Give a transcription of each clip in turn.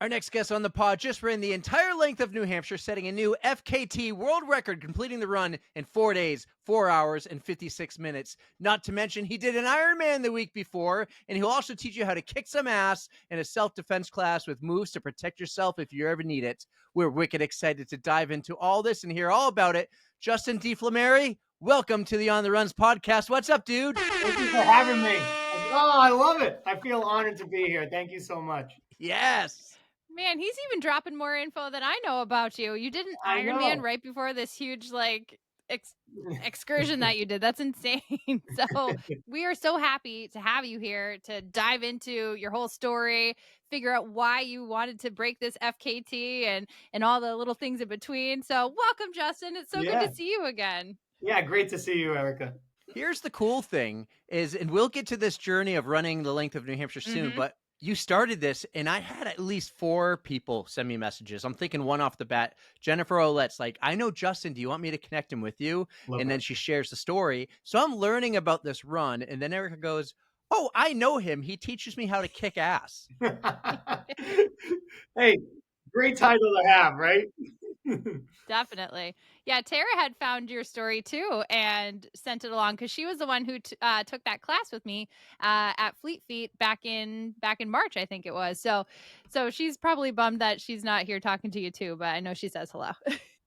Our next guest on the pod just ran the entire length of New Hampshire, setting a new FKT world record, completing the run in 4 days, 4 hours, and 56 minutes. Not to mention, he did an Ironman the week before, and he'll also teach you how to kick some ass in a self-defense class with moves to protect yourself if you ever need it. We're wicked excited to dive into all this and hear all about it. Justin DeFlamari, welcome to the On the Runs podcast. What's up, dude? Thank you for having me. Oh, I love it. I feel honored to be here. Thank you so much. Yes. Man, he's even dropping more info than I know about you. You did an I Ironman know. right before this huge excursion that you did. That's insane. So we are so happy to have you here to dive into your whole story, figure out why you wanted to break this FKT and all the little things in between. So welcome, Justin. It's so good to see you again. Yeah, great to see you, Erica. Here's the cool thing is, and we'll get to this journey of running the length of New Hampshire soon, but you started this, and I had at least 4 people send me messages. I'm thinking one off the bat, Jennifer Olette's like, I know Justin, do you want me to connect him with you? And then she shares the story. So I'm learning about this run, and then Erica goes, oh, I know him. He teaches me how to kick ass. Hey, great title to have, right? Definitely. Yeah, Tara had found your story too and sent it along because she was the one who took that class with me at Fleet Feet back in March, I think it was. So she's probably bummed that she's not here talking to you too, but I know she says hello.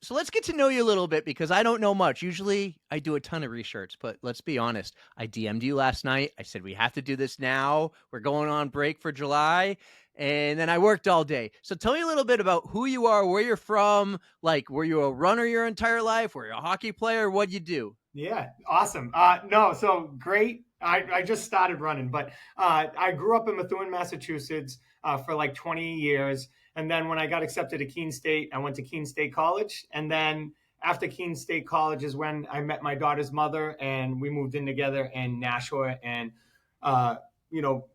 So let's get to know you a little bit because I don't know much. Usually I do a ton of research, but let's be honest. I DM'd you last night. I said, we have to do this now. We're going on break for July. And then I worked all day. So tell me a little bit about who you are, where you're from. Like, were you a runner your entire life? Were you a hockey player? What'd you do? Yeah, awesome. No, so great. I just started running, but I grew up in Methuen, Massachusetts for like 20 years. And then when I got accepted to Keene State, I went to Keene State College. And then after Keene State College is when I met my daughter's mother, and we moved in together in Nashua, and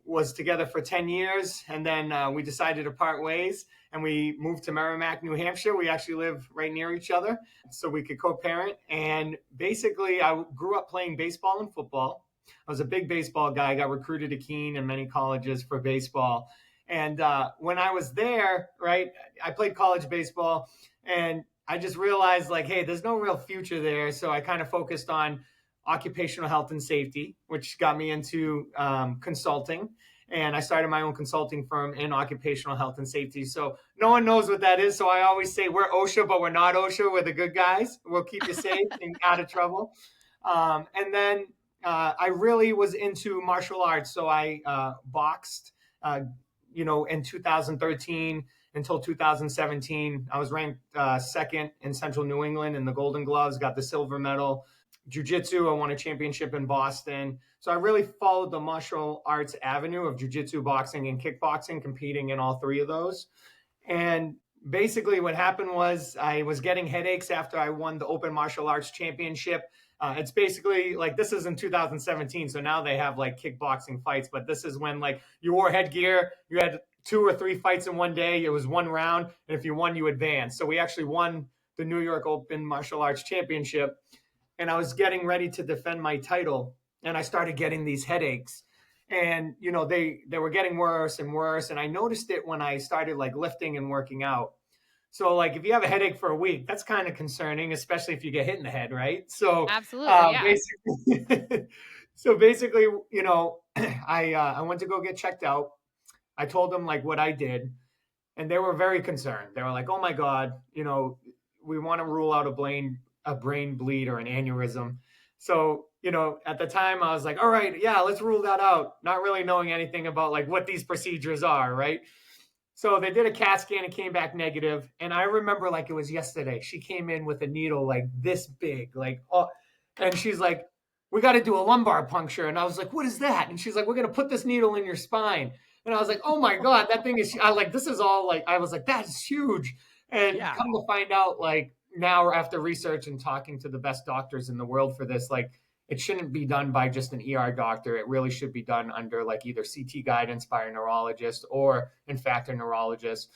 was together for 10 years. And then we decided to part ways, and we moved to Merrimack, New Hampshire. We actually live right near each other, so we could co-parent. And basically, I grew up playing baseball and football. I was a big baseball guy. I got recruited to Keene and many colleges for baseball. And when I was there, right, I played college baseball, and I just realized, like, hey, there's no real future there. So I kind of focused on occupational health and safety, which got me into consulting. And I started my own consulting firm in occupational health and safety. So no one knows what that is. So I always say we're OSHA, but we're not OSHA. We're the good guys. We'll keep you safe and out of trouble. And then I really was into martial arts. So I boxed, in 2013 until 2017. I was ranked second in Central New England in the Golden Gloves, got the silver medal. Jiu-jitsu, I won a championship in Boston. So I really followed the martial arts avenue of jiu-jitsu, boxing, and kickboxing, competing in all 3 of those. And basically what happened was I was getting headaches after I won the Open Martial Arts Championship. It's basically like, this is in 2017. So now they have like kickboxing fights, but this is when like you wore headgear, you had 2 or 3 fights in one day. It was one round. And if you won, you advanced. So we actually won the New York Open Martial Arts Championship. And I was getting ready to defend my title, and I started getting these headaches. And, they were getting worse and worse. And I noticed it when I started like lifting and working out. So like if you have a headache for a week, that's kind of concerning, especially if you get hit in the head, right? So Absolutely, yeah. basically, I went to go get checked out. I told them like what I did, and they were very concerned. They were like, "Oh my God, we want to rule out a brain bleed or an aneurysm." So, at the time I was like, all right, yeah, let's rule that out. Not really knowing anything about like what these procedures are, right? So they did a CAT scan and came back negative. And I remember like it was yesterday. She came in with a needle like this big, and she's like, we got to do a lumbar puncture. And I was like, what is that? And she's like, we're going to put this needle in your spine. And I was like, oh my God, that thing is, this is all like, I was like, that's huge. And come to find out, like now after research and talking to the best doctors in the world for this, like it shouldn't be done by just an ER doctor. It really should be done under like either CT guidance by a neurologist or in fact a neurologist,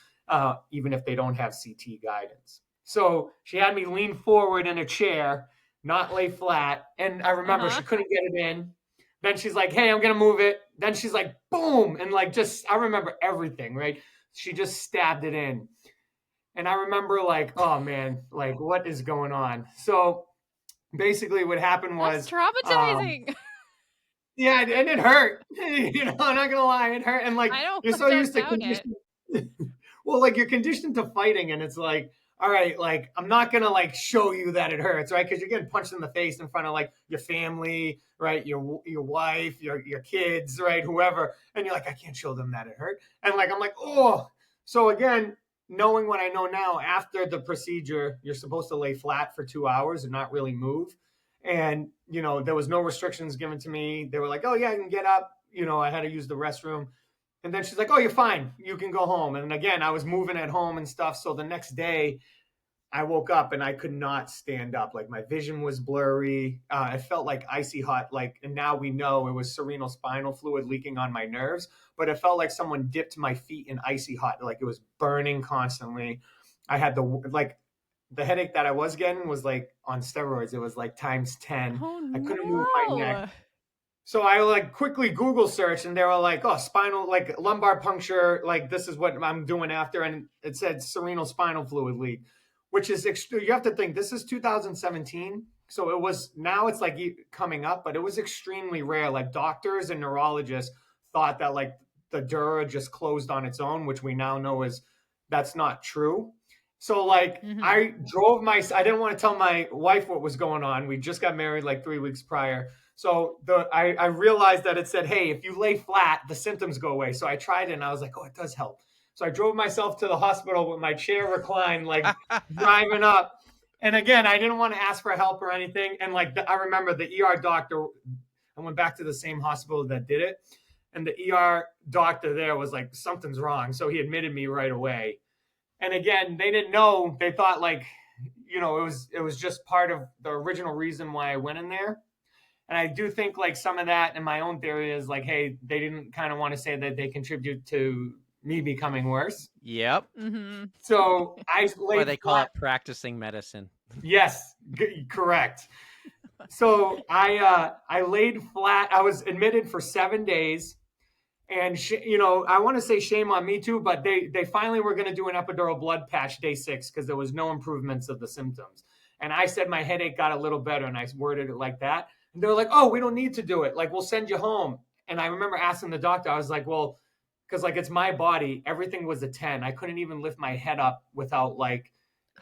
even if they don't have CT guidance. So she had me lean forward in a chair, not lay flat. And I remember she couldn't get it in. Then she's like, hey, I'm going to move it. Then she's like, boom. And like, I remember everything, right? She just stabbed it in. And I remember like, oh man, like what is going on? So basically what happened That's was, traumatizing. yeah, and it hurt. I'm not gonna lie, it hurt. And like I you're so don't used to doubt it. well, like you're conditioned to fighting, and it's like, all right, like I'm not gonna like show you that it hurts, right? Because you're getting punched in the face in front of like your family, right? Your wife, your kids, right? Whoever, and you're like, I can't show them that it hurt, and like I'm like, oh. So again, knowing what I know now, after the procedure, you're supposed to lay flat for 2 hours and not really move. And there was no restrictions given to me. They were like, oh yeah, I can get up. I had to use the restroom. And then she's like, oh, you're fine. You can go home. And again, I was moving at home and stuff. So the next day, I woke up and I could not stand up. Like my vision was blurry. I felt like icy hot. And now we know it was cerebrospinal fluid leaking on my nerves. But it felt like someone dipped my feet in icy hot. Like it was burning constantly. I had the headache that I was getting was like on steroids. It was like times 10. Oh, I couldn't move my neck. no. So I like quickly Google search, and they were like, oh, spinal, like lumbar puncture, like this is what I'm doing after. And it said cerebrospinal fluid leak, which is you have to think this is 2017. So now it's like coming up, but it was extremely rare. Like doctors and neurologists thought that like the dura just closed on its own, which we now know that's not true. So like I didn't want to tell my wife what was going on. We just got married like 3 weeks prior. So I realized that it said, hey, if you lay flat, the symptoms go away. So I tried it and I was like, oh, it does help. So I drove myself to the hospital with my chair reclined, like driving up. And again, I didn't want to ask for help or anything. And like I remember the ER doctor, I went back to the same hospital that did it. And the ER doctor there was like, something's wrong. So he admitted me right away. And again, they didn't know. They thought like, it was just part of the original reason why I went in there. And I do think like some of that in my own theory is like, hey, they didn't kind of want to say that they contribute to me becoming worse. Yep. Mm-hmm. So I laid Or they call it practicing medicine. Yes, correct. So I laid flat. I was admitted for 7 days. And, I want to say shame on me too, but they finally were going to do an epidural blood patch day 6 because there was no improvements of the symptoms. And I said my headache got a little better, and I worded it like that. And they were like, oh, we don't need to do it. Like, we'll send you home. And I remember asking the doctor, I was like, well, because like it's my body. Everything was a 10. I couldn't even lift my head up without like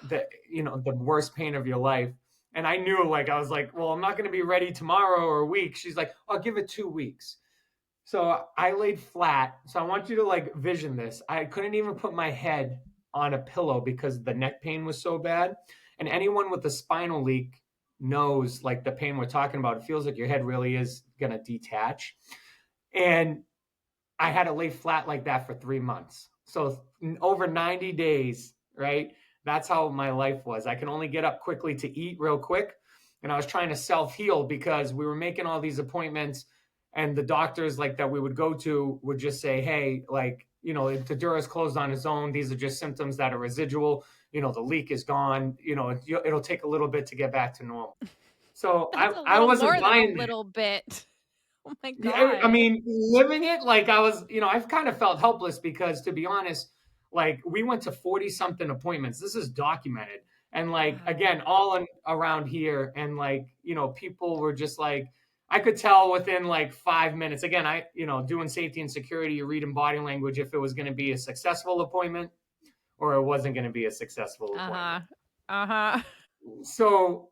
the worst pain of your life. And I knew like, I was like, well, I'm not going to be ready tomorrow or a week. She's like, I'll give it 2 weeks. So I laid flat. So I want you to like vision this. I couldn't even put my head on a pillow because the neck pain was so bad. And anyone with a spinal leak knows like the pain we're talking about. It feels like your head really is going to detach. And I had to lay flat like that for 3 months. So over 90 days, right? That's how my life was. I can only get up quickly to eat real quick. And I was trying to self-heal because we were making all these appointments. And the doctors like that we would go to would just say, hey, like, if the dura is closed on its own, these are just symptoms that are residual. The leak is gone. It'll take a little bit to get back to normal. So I wasn't more buying than a little bit. Oh my God. Yeah, I mean, living it, like I was, I've kind of felt helpless because to be honest, like we went to 40 something appointments. This is documented. And like, again, all around here. And like, people were just like, I could tell within like 5 minutes. Again, doing safety and security, you read in body language if it was going to be a successful appointment or it wasn't going to be a successful appointment. So,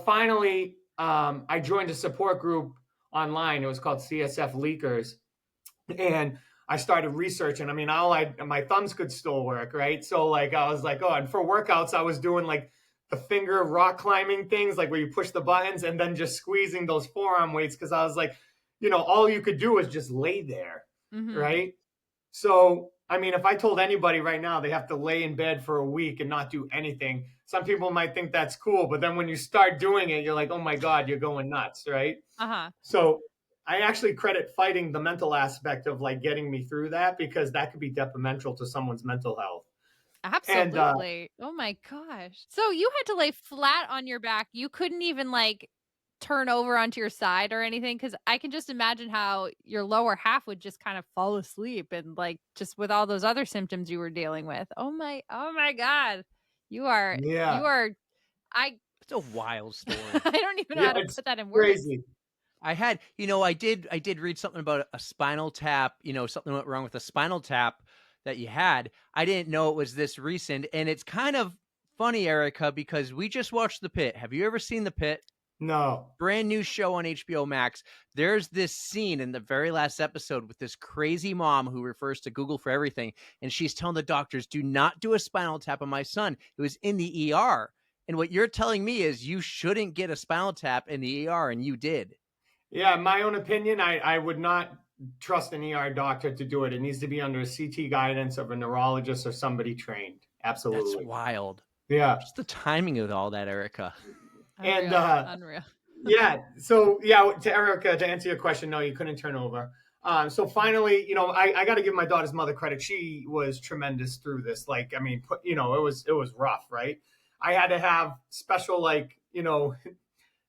finally, I joined a support group online. It was called CSF Leakers. And I started researching. I mean, my thumbs could still work, right? So like, I was like, oh, and for workouts, I was doing like the finger rock climbing things, like where you push the buttons and then just squeezing those forearm weights. Cause I was like, all you could do is just lay there. Right. So, I mean, if I told anybody right now they have to lay in bed for a week and not do anything, some people might think that's cool. But then when you start doing it, you're like, oh my God, you're going nuts. Right. So I actually credit fighting the mental aspect of like getting me through that because that could be detrimental to someone's mental health. Absolutely. Oh my gosh. So you had to lay flat on your back. You couldn't even like turn over onto your side or anything? Because I can just imagine how your lower half would just kind of fall asleep and like just with all those other symptoms you were dealing with. Oh my God. You are Yeah. I It's a wild story. I don't even know Yeah, how to it's put that in words. crazy. I had, I did read something about a spinal tap, something went wrong with a spinal tap that you had. I didn't know it was this recent. And it's kind of funny, Erica, because we just watched The Pit. Have you ever seen The Pit? No. Brand new show on HBO Max. There's this scene in the very last episode with this crazy mom who refers to Google for everything. And she's telling the doctors, do not do a spinal tap on my son. It was in the ER. And what you're telling me is you shouldn't get a spinal tap in the ER, and you did. Yeah, in my own opinion, I would not trust an ER doctor to do it. It needs to be under a CT guidance of a neurologist or somebody trained. Absolutely. That's wild. Yeah. Just the timing of all that, Erica. And Unreal. yeah. So yeah, to Erica, to answer your question, no, you couldn't turn over. So finally, I got to give my daughter's mother credit. She was tremendous through this. Like, I mean, it was rough, right? I had to have special,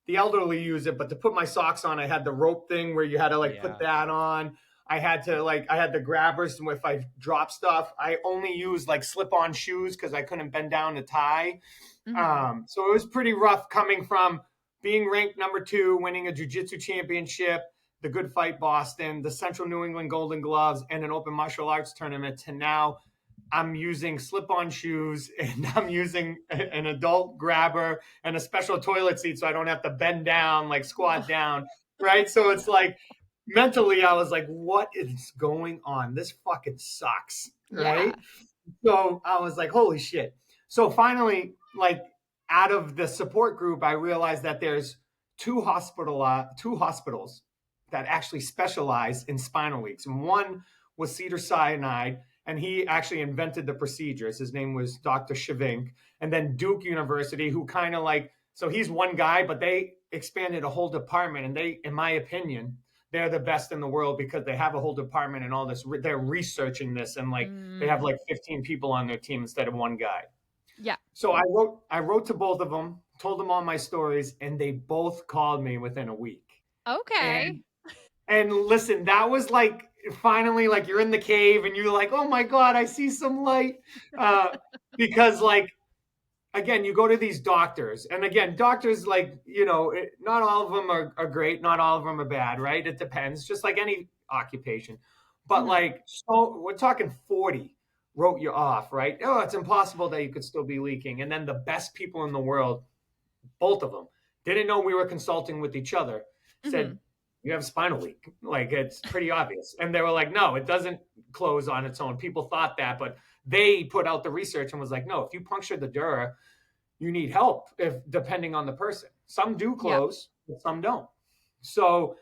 the elderly use it, but to put my socks on, I had the rope thing where you had to put that on. I had the grabbers, and if I drop stuff, I only used slip-on shoes because I couldn't bend down to tie. Mhm. So it was pretty rough coming from being ranked number 2, winning a jiu-jitsu championship, the Good Fight Boston, the Central New England Golden Gloves, and an open martial arts tournament, to now I'm using slip-on shoes and I'm using an adult grabber and a special toilet seat so I don't have to bend down, squat down, right? So it's mentally I was like, what is going on? This fucking sucks, right? Yeah. So I was like, holy shit. So finally, out of the support group, I realized that there's two hospitals that actually specialize in spinal leaks. And one was Cedars-Sinai, and he actually invented the procedures. His name was Dr. Shavink. And then Duke University, who kind of so he's one guy, but they expanded a whole department. And they, in my opinion, they're the best in the world because they have a whole department and all this. They're researching this, and they have 15 people on their team instead of one guy. Yeah. So I wrote to both of them, told them all my stories, and they both called me within a week. Okay. And listen, that was finally you're in the cave and you're like, oh my God, I see some light. Because again, you go to these doctors, and again, doctors not all of them are great, not all of them are bad, right? It depends, just like any occupation. But so we're talking 40 wrote you off, right? Oh, it's impossible that you could still be leaking. And then the best people in the world, both of them, didn't know we were consulting with each other, said, you have a spinal leak. It's pretty obvious. And they were like, no, it doesn't close on its own. People thought that, but they put out the research and was like, no, if you puncture the dura, you need help depending on the person. Some do close, but some don't. So,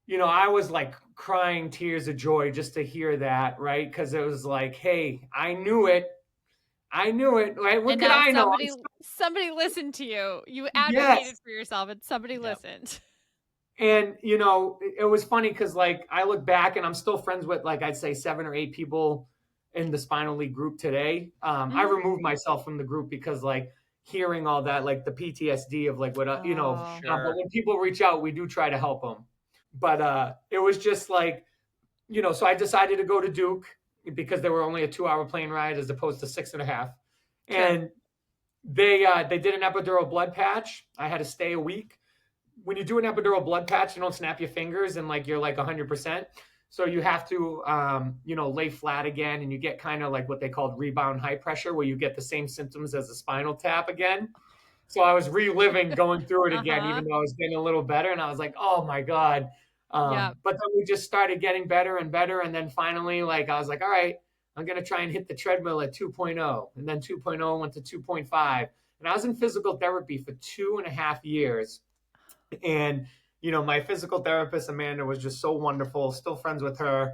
I was crying tears of joy just to hear that, right? Because it was hey, I knew it, right? What could I know? Somebody listened to you. You advocated for yourself, and somebody listened. And it was funny because I look back and I'm still friends with I'd say 7 or 8 people in the Spinal League group today. I removed myself from the group because hearing all that, the PTSD of what but when people reach out, we do try to help them. But it was just so I decided to go to Duke because they were only a 2-hour plane ride as opposed to 6.5. And they did an epidural blood patch. I had to stay a week. When you do an epidural blood patch, you don't snap your fingers and you're 100%. So you have to, lay flat again, and you get kind of what they called rebound high pressure, where you get the same symptoms as a spinal tap again. So I was reliving going through it again, even though I was getting a little better. And I was like, oh my God. But then we just started getting better and better. And then finally, I was like, all right, I'm going to try and hit the treadmill at 2.0. And then 2.0 went to 2.5. And I was in physical therapy for 2.5 years. And, my physical therapist, Amanda, was just so wonderful, still friends with her.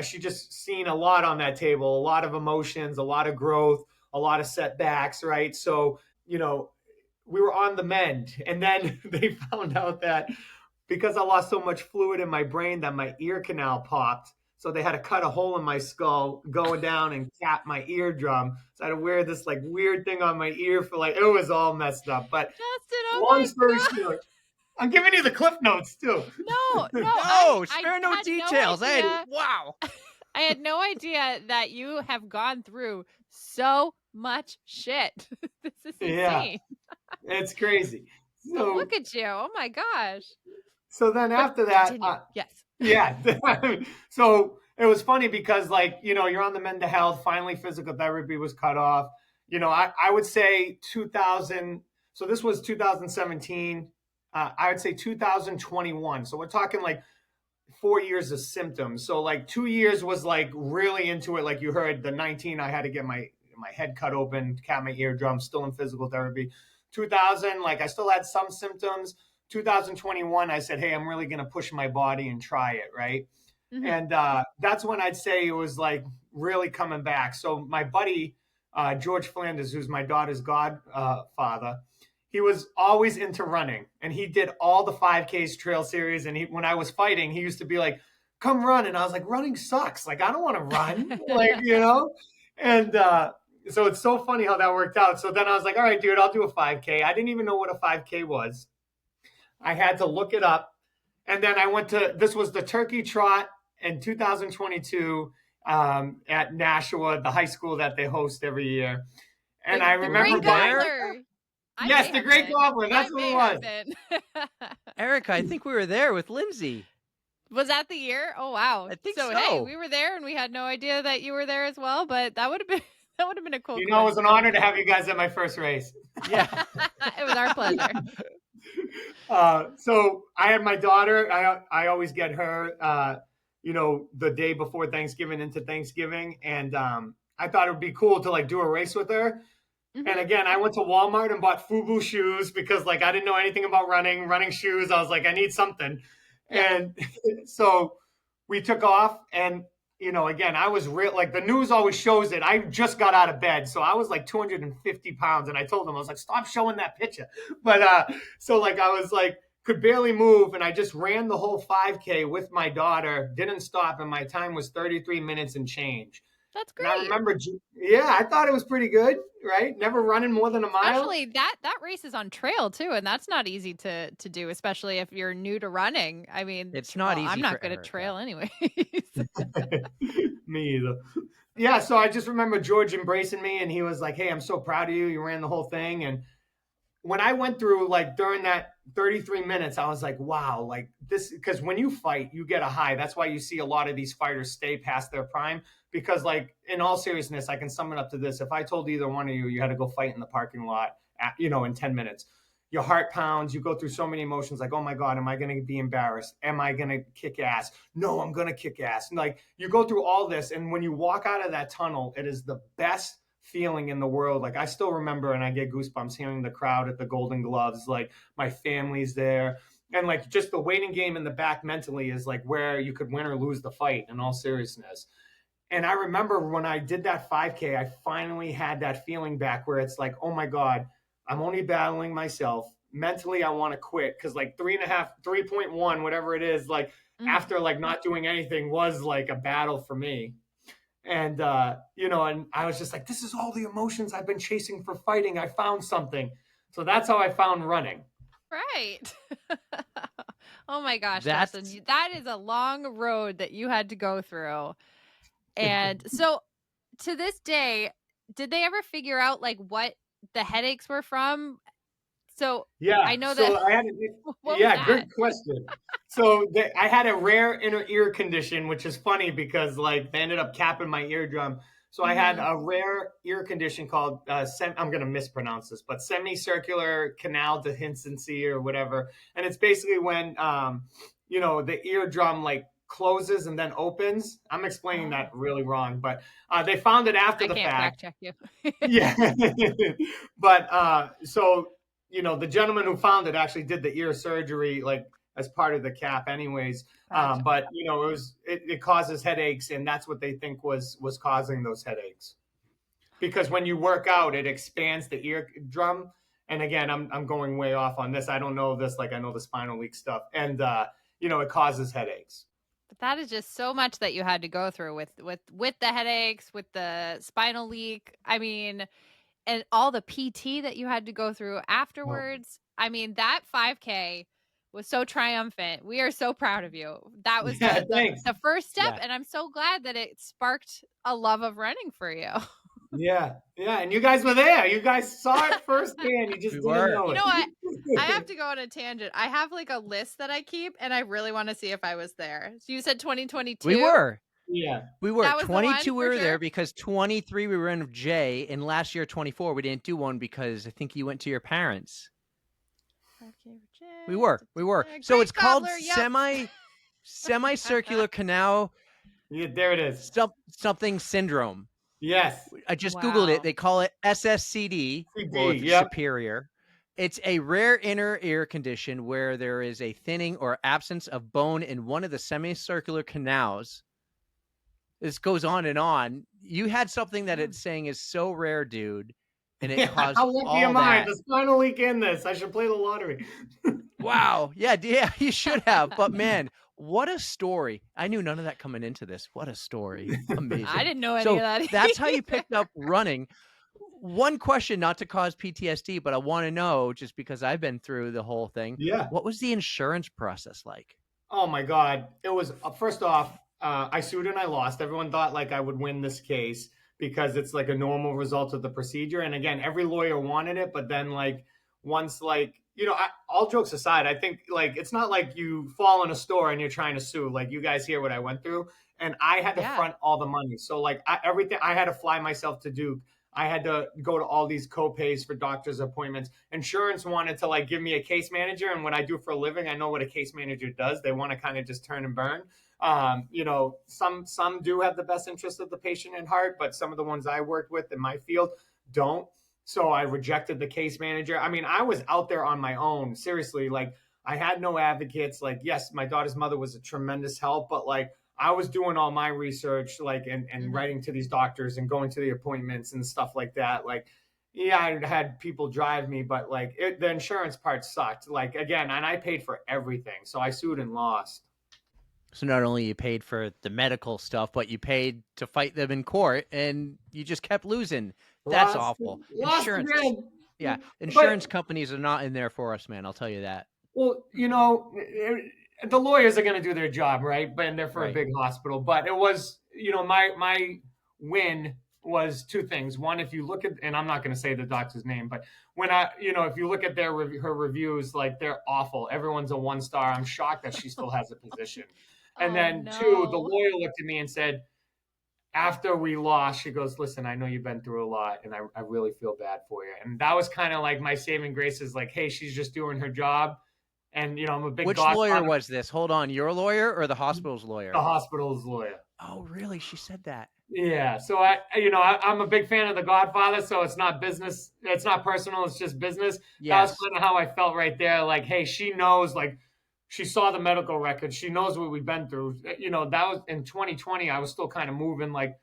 She just seen a lot on that table, a lot of emotions, a lot of growth, a lot of setbacks, right? So, we were on the mend. And then they found out that because I lost so much fluid in my brain that my ear canal popped. So they had to cut a hole in my skull, go down and cap my eardrum. So I had to wear this weird thing on my ear for it was all messed up. But Justin, long story short, I'm giving you the cliff notes too. No, No, I spare no had details. Wow. I had no idea that you have gone through so much shit. This is Yeah, insane. it's crazy. Well, So look at you. Oh my gosh. so then But after that, continue. Yes. yeah. So it was funny because, like, you're on the mental health. Finally, physical therapy was cut off. I would say 2000. So this was 2017. I would say 2021. So we're talking like 4 years of symptoms. So like 2 years was like really into it. Like you heard, the 19, I had to get my head cut open, cap my eardrum, still in physical therapy. 2000, like I still had some symptoms. 2021, I said, hey, I'm really going to push my body and try it, right? Mhm. And that's when I'd say it was like really coming back. So my buddy, George Flanders, who's my daughter's godfather, he was always into running, and he did all the 5Ks, trail series. And when I was fighting, he used to be like, come run. And I was like, running sucks. Like, I don't want to run. And so it's so funny how that worked out. So then I was like, all right, dude, I'll do a 5K. I didn't even know what a 5K was. I had to look it up. And then this was the Turkey Trot in 2022 at Nashua, the high school that they host every year. And I The remember Great buying. Gobbler. I Yes, may the have Great been. Gobbler. That's I what may it was. have been. Erica, I think we were there with Lindsay. Was that the year? Oh wow. I think Hey, so. we were there and we had no idea that you were there as well, but that would have been a cool It was an coincidence. honor to have you guys at my first race. Yeah. It was our pleasure. So I had my daughter. I always get her, the day before Thanksgiving into Thanksgiving, and I thought it would be cool to like do a race with her. Mhm. And again, I went to Walmart and bought FUBU shoes because like I didn't know anything about running shoes. I was like, I need something. Yeah. And so we took off, and again, I was real, like the news always shows it. I just got out of bed. So I was like 250 pounds. And I told them, I was like, stop showing that picture. But so like I was like, could barely move. And I just ran the whole 5K with my daughter, didn't stop. And my time was 33 minutes and change. That's And I great. remember, I thought it was pretty good, right? Never running more than a mile. Especially that race is on trail too, and that's not easy to do, especially if you're new to running. I mean, It's not easy I'm not for good at Erica. trail anyways. Me either. Yeah, so I just remember George embracing me, and he was like, hey, I'm so proud of you. You ran the whole thing. And when I went through, like, during that 33 minutes, I was like, wow, like this, because when you fight, you get a high. That's why you see a lot of these fighters stay past their prime. Because, like, in all seriousness, I can sum it up to this. If I told either one of you had to go fight in the parking lot, in 10 minutes, your heart pounds, you go through so many emotions, like, oh my God, am I going to be embarrassed? Am I going to kick ass? No, I'm going to kick ass. And like, you go through all this. And when you walk out of that tunnel, it is the best feeling in the world. Like, I still remember, and I get goosebumps hearing the crowd at the Golden Gloves, like my family's there. And like, just the waiting game in the back mentally is like where you could win or lose the fight, in all seriousness. And I remember when I did that 5K, I finally had that feeling back where it's like, oh my God, I'm only battling myself. Mentally, I want to quit because like 3.5, 3.1, whatever it is, like after like not doing anything was like a battle for me. And, and I was just like, this is all the emotions I've been chasing for fighting. I found something. So that's how I found running. Right. Oh my gosh, That's- Justin, that is a long road that you had to go through. And so to this day, did they ever figure out like what the headaches were from? So Yeah, I know so that. I had What was yeah, that? good question. So I had a rare inner ear condition, which is funny because like they ended up capping my eardrum. So I had a rare ear condition called I'm going to mispronounce this, but semicircular canal dehiscency or whatever. And it's basically when the eardrum like closes and then opens. I'm explaining that really wrong, but they found it after I the can't fact. fact check you. Yeah. But so the gentleman who found it actually did the ear surgery like as part of the cap anyways. Gotcha. But it causes headaches, and that's what they think was causing those headaches. Because when you work out, it expands the eardrum. And again, I'm going way off on this. I don't know this, like I know the spinal leak stuff. And it causes headaches. But that is just so much that you had to go through with the headaches, with the spinal leak. I mean, and all the PT that you had to go through afterwards. I mean, that 5K was so triumphant. We are so proud of you. That was thanks. the first step. Yeah. And I'm so glad that it sparked a love of running for you. Yeah. And you guys were there. You guys saw it firsthand. You just We didn't were. know You it. know what? I have to go on a tangent. I have like a list that I keep, and I really want to see if I was there. So you said 2022? We were. Yeah. We were. That was the one 22 we for were there sure? because 23 we were in with Jay, and last year 24 we didn't do one because I think you went to your parents. We were. So Great it's called Gobbler, yep. semicircular canal Yeah, there it is. something syndrome. Yes. I just Googled it. Wow. They call it SSCD, or CD. Yep. superior. It's a rare inner ear condition where there is a thinning or absence of bone in one of the semicircular canals. This goes on and on. You had something that it's saying is so rare, dude, and it caused How lucky all am I? that. There's final week in this. I should play the lottery. Wow. Yeah, you should have. But man, what a story. I knew none of that coming into this. What a story. Amazing. I didn't know any So of that. that's how you picked up running. One question, not to cause PTSD, but I want to know, just because I've been through the whole thing. Yeah. What was the insurance process like? Oh my God. It was, first off, I sued and I lost. Everyone thought like I would win this case because it's like a normal result of the procedure. And again, every lawyer wanted it, but then like once like, all jokes aside, I think like it's not like you fall in a store and you're trying to sue. Like you guys hear what I went through, and I had to Yeah. front all the money. So like everything, I had to fly myself to Duke. I had to go to all these co-pays for doctor's appointments. Insurance wanted to like give me a case manager, and what I do for a living, I know what a case manager does. They want to kind of just turn and burn. Some do have the best interest of the patient at heart, but some of the ones I worked with in my field don't. So I rejected the case manager. I mean, I was out there on my own. Seriously, like I had no advocates. Like, yes, my daughter's mother was a tremendous help, but like I was doing all my research, like, and writing to these doctors and going to the appointments and stuff like that. Like, yeah, I had people drive me, but like the insurance part sucked. Like, again, and I paid for everything. So I sued and lost. So not only you paid for the medical stuff, but you paid to fight them in court, and you just kept losing. That's awful. Insurance. Again. Yeah. Insurance companies are not in there for us, man. I'll tell you that. Well, the lawyers are going to do their job, right? But and they're for a big hospital. But it was, my win was two things. One, if you look at, and I'm not going to say the doctor's name, but when if you look at her reviews, like they're awful. Everyone's a 1-star. I'm shocked that she still has a position. And then two, the lawyer looked at me and said, after we lost, she goes, listen, I know you've been through a lot, and I really feel bad for you. And that was kind of like my saving grace, is like, hey, she's just doing her job. And, I'm a big Which lawyer was this? Hold on. Your lawyer or the hospital's lawyer? The hospital's lawyer. Oh, really? She said that. Yeah. So I'm a big fan of The Godfather. So it's not business. It's not personal. It's just business. Yes. That was kind of how I felt right there. Like, hey, she knows, like, she saw the medical records. She knows what we've been through. That was in 2020. I was still kind of moving like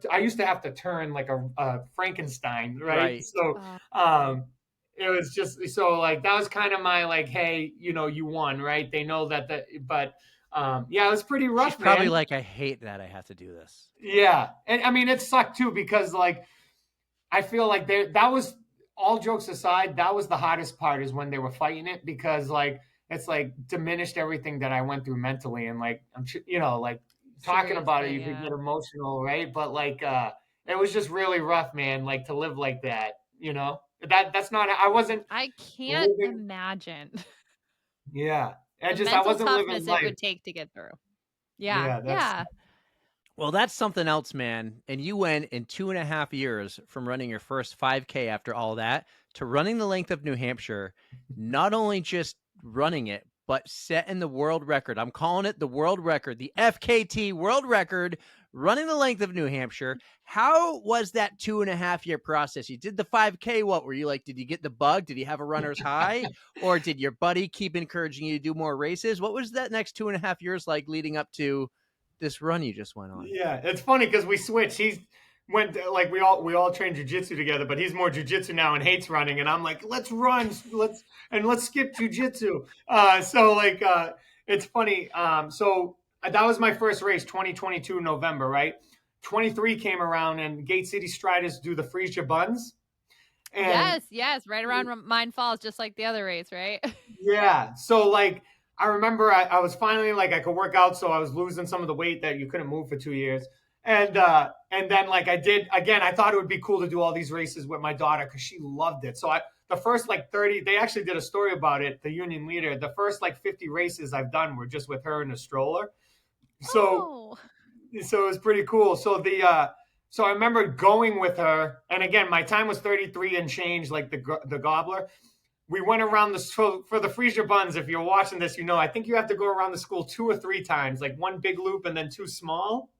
I used to have to turn like a Frankenstein. Right. So, it was just, so like, that was kind of my like, hey, you won, right? They know that, but yeah, it was pretty rough. She's probably man. like, I hate that I have to do this. Yeah. And I mean, it sucked too, because like, I feel like that was, all jokes aside, that was the hardest part, is when they were fighting it, because like, it's like diminished everything that I went through mentally. And like, I'm, like talking about it, you could get emotional, right? But like, it was just really rough, man. Like to live like that, that's not, I can't imagine. Yeah. I wasn't living life. It would take to get through. Yeah. Well, that's something else, man. And you went in 2.5 years from running your first 5K after all that to running the length of New Hampshire, not only just running it, but setting the world record. I'm calling it the world record, the FKT world record, running the length of New Hampshire. How was that 2.5 year process? You did the 5K. What were you like? Did you get the bug? Did you have a runner's high? Or did your buddy keep encouraging you to do more races? What was that next 2.5 years like leading up to this run you just went on? Yeah, it's funny because we switched. Like we all train jujitsu together, but he's more jujitsu now and hates running. And I'm like, let's run, let's skip jujitsu. So like, it's funny. So that was my first race, 2022 November, right? 23 came around, and Gate City Striders do the freeze your buns. And Yes, right around Mine Falls, just like the other race, right? yeah, so like I remember I was finally like I could work out, so I was losing some of the weight that you couldn't move for 2 years. And then like I did again, I thought it would be cool to do all these races with my daughter because she loved it. So the first like 30, they actually did a story about it, the union leader. The first like 50 races I've done were just with her in a stroller. So Oh. so it was pretty cool. So I remember going with her, and again, my time was 33 and change, like the gobbler. We went around the for the freezer buns. If you're watching this, you know I think you have to go around the school 2 or 3 times, like one big loop and then 2 small.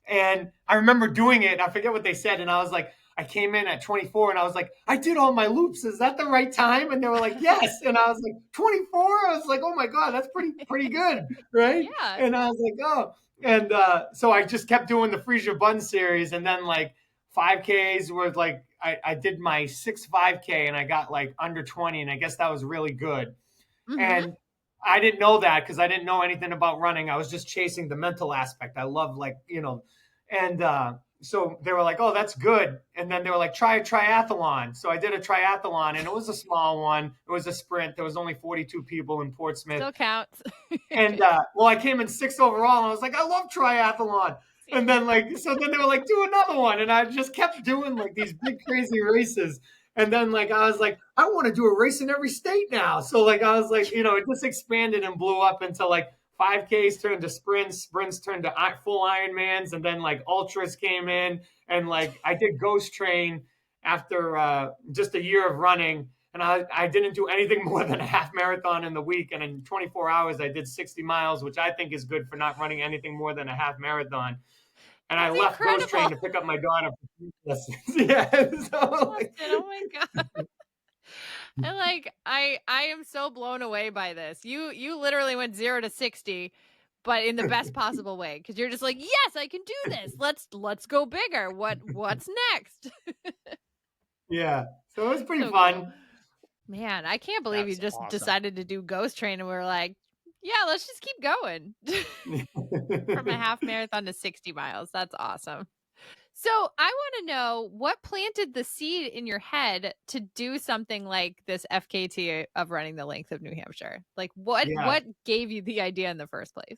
And I remember doing it. I forget what they said, and I was like, I came in at 24, and I was like, I did all my loops. Is that the right time? And they were like, yes. And I was like, 24. I was like, oh my god, that's pretty good, right? Yeah. And I was like, oh. And so I just kept doing the freeze your bun series, and then like 5Ks were like I did my 5K, and I got like under 20, and I guess that was really good. Mm-hmm. And I didn't know that because I didn't know anything about running. I was just chasing the mental aspect. I love like, and so they were like, oh, that's good. And then they were like, try a triathlon. So I did a triathlon, and it was a small one. It was a sprint. There was only 42 people in Portsmouth. Still counts. And well, I came in 6th overall, and I was like, I love triathlon. And then so then they were like, do another one. And I just kept doing like these big crazy races. And then like I was like, I want to do a race in every state now. So like I was like, it just expanded and blew up into like 5Ks turned to sprints turned to full Ironmans, and then like ultras came in, and like I did Ghost Train after just a year of running, and I didn't do anything more than a half marathon in the week, and in 24 hours I did 60 miles, which I think is good for not running anything more than a half marathon. And That's I left incredible. Ghost Train to pick up my daughter for lessons. Yeah. So, like, oh my god. And like I am so blown away by this. You literally went 0 to 60, but in the best possible way, because you're just like, yes, I can do this. Let's go bigger. What's next? yeah. So it was pretty So fun. cool. Man, I can't believe That's you just awesome. decided to do Ghost Train, and we're like, yeah, let's just keep going. From a half marathon to 60 miles. That's awesome. So I want to know what planted the seed in your head to do something like this FKT of running the length of New Hampshire. Like what gave you the idea in the first place?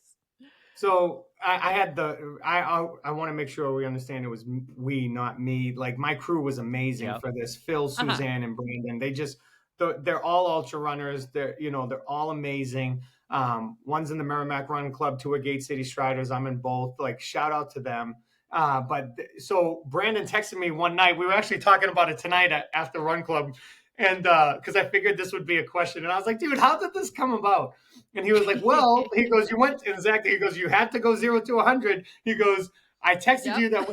So I had I want to make sure we understand it was we, not me. Like my crew was amazing for this. Phil, Suzanne, and Brandon. They're all ultra runners. They're all amazing. One's in the Merrimack Run Club, two are Gate City Striders. I'm in both. Like shout out to them. So Brandon texted me one night. We were actually talking about it tonight after Run Club, and because I figured this would be a question, and I was like, dude, how did this come about? And he was like, well, he goes, he goes, you had to go 0 to 100. He goes, I texted you that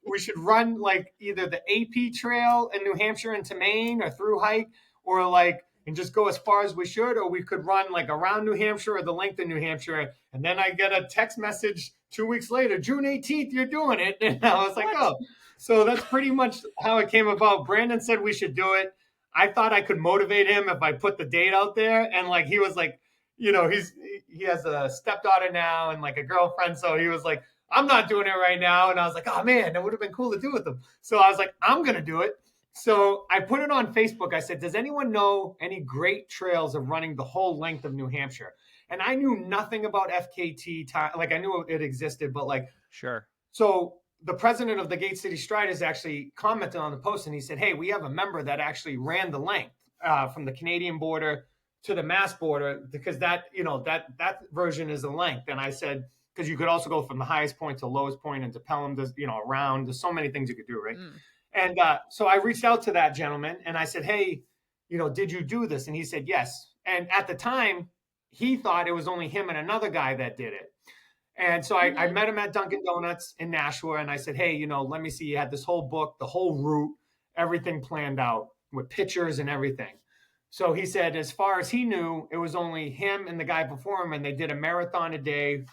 we should run like either the AP trail in New Hampshire into Maine or through hike, or like and just go as far as we should, or we could run like around New Hampshire or the length of New Hampshire. And then I get a text message 2 weeks later, June 18th, you're doing it. And I was like, oh, so that's pretty much how it came about. Brandon said we should do it. I thought I could motivate him if I put the date out there. And like, he was like, he has a stepdaughter now and like a girlfriend. So he was like, I'm not doing it right now. And I was like, oh man, that would have been cool to do with them. So I was like, I'm going to do it. So I put it on Facebook. I said, does anyone know any great trails of running the whole length of New Hampshire? And I knew nothing about FKT time. Like I knew it existed, but like, sure. So the president of the Gate City Striders actually commented on the post, and he said, hey, we have a member that actually ran the length from the Canadian border to the Mass border, because that version is the length. And I said, because you could also go from the highest point to the lowest point and to Pelham, around. There's so many things you could do, right? And so I reached out to that gentleman and I said, hey, did you do this? And he said, yes. And at the time, he thought it was only him and another guy that did it. And so I met him at Dunkin' Donuts in Nashua. And I said, hey, let me see. You had this whole book, the whole route, everything planned out with pictures and everything. So he said, as far as he knew, it was only him and the guy before him. And they did a marathon a day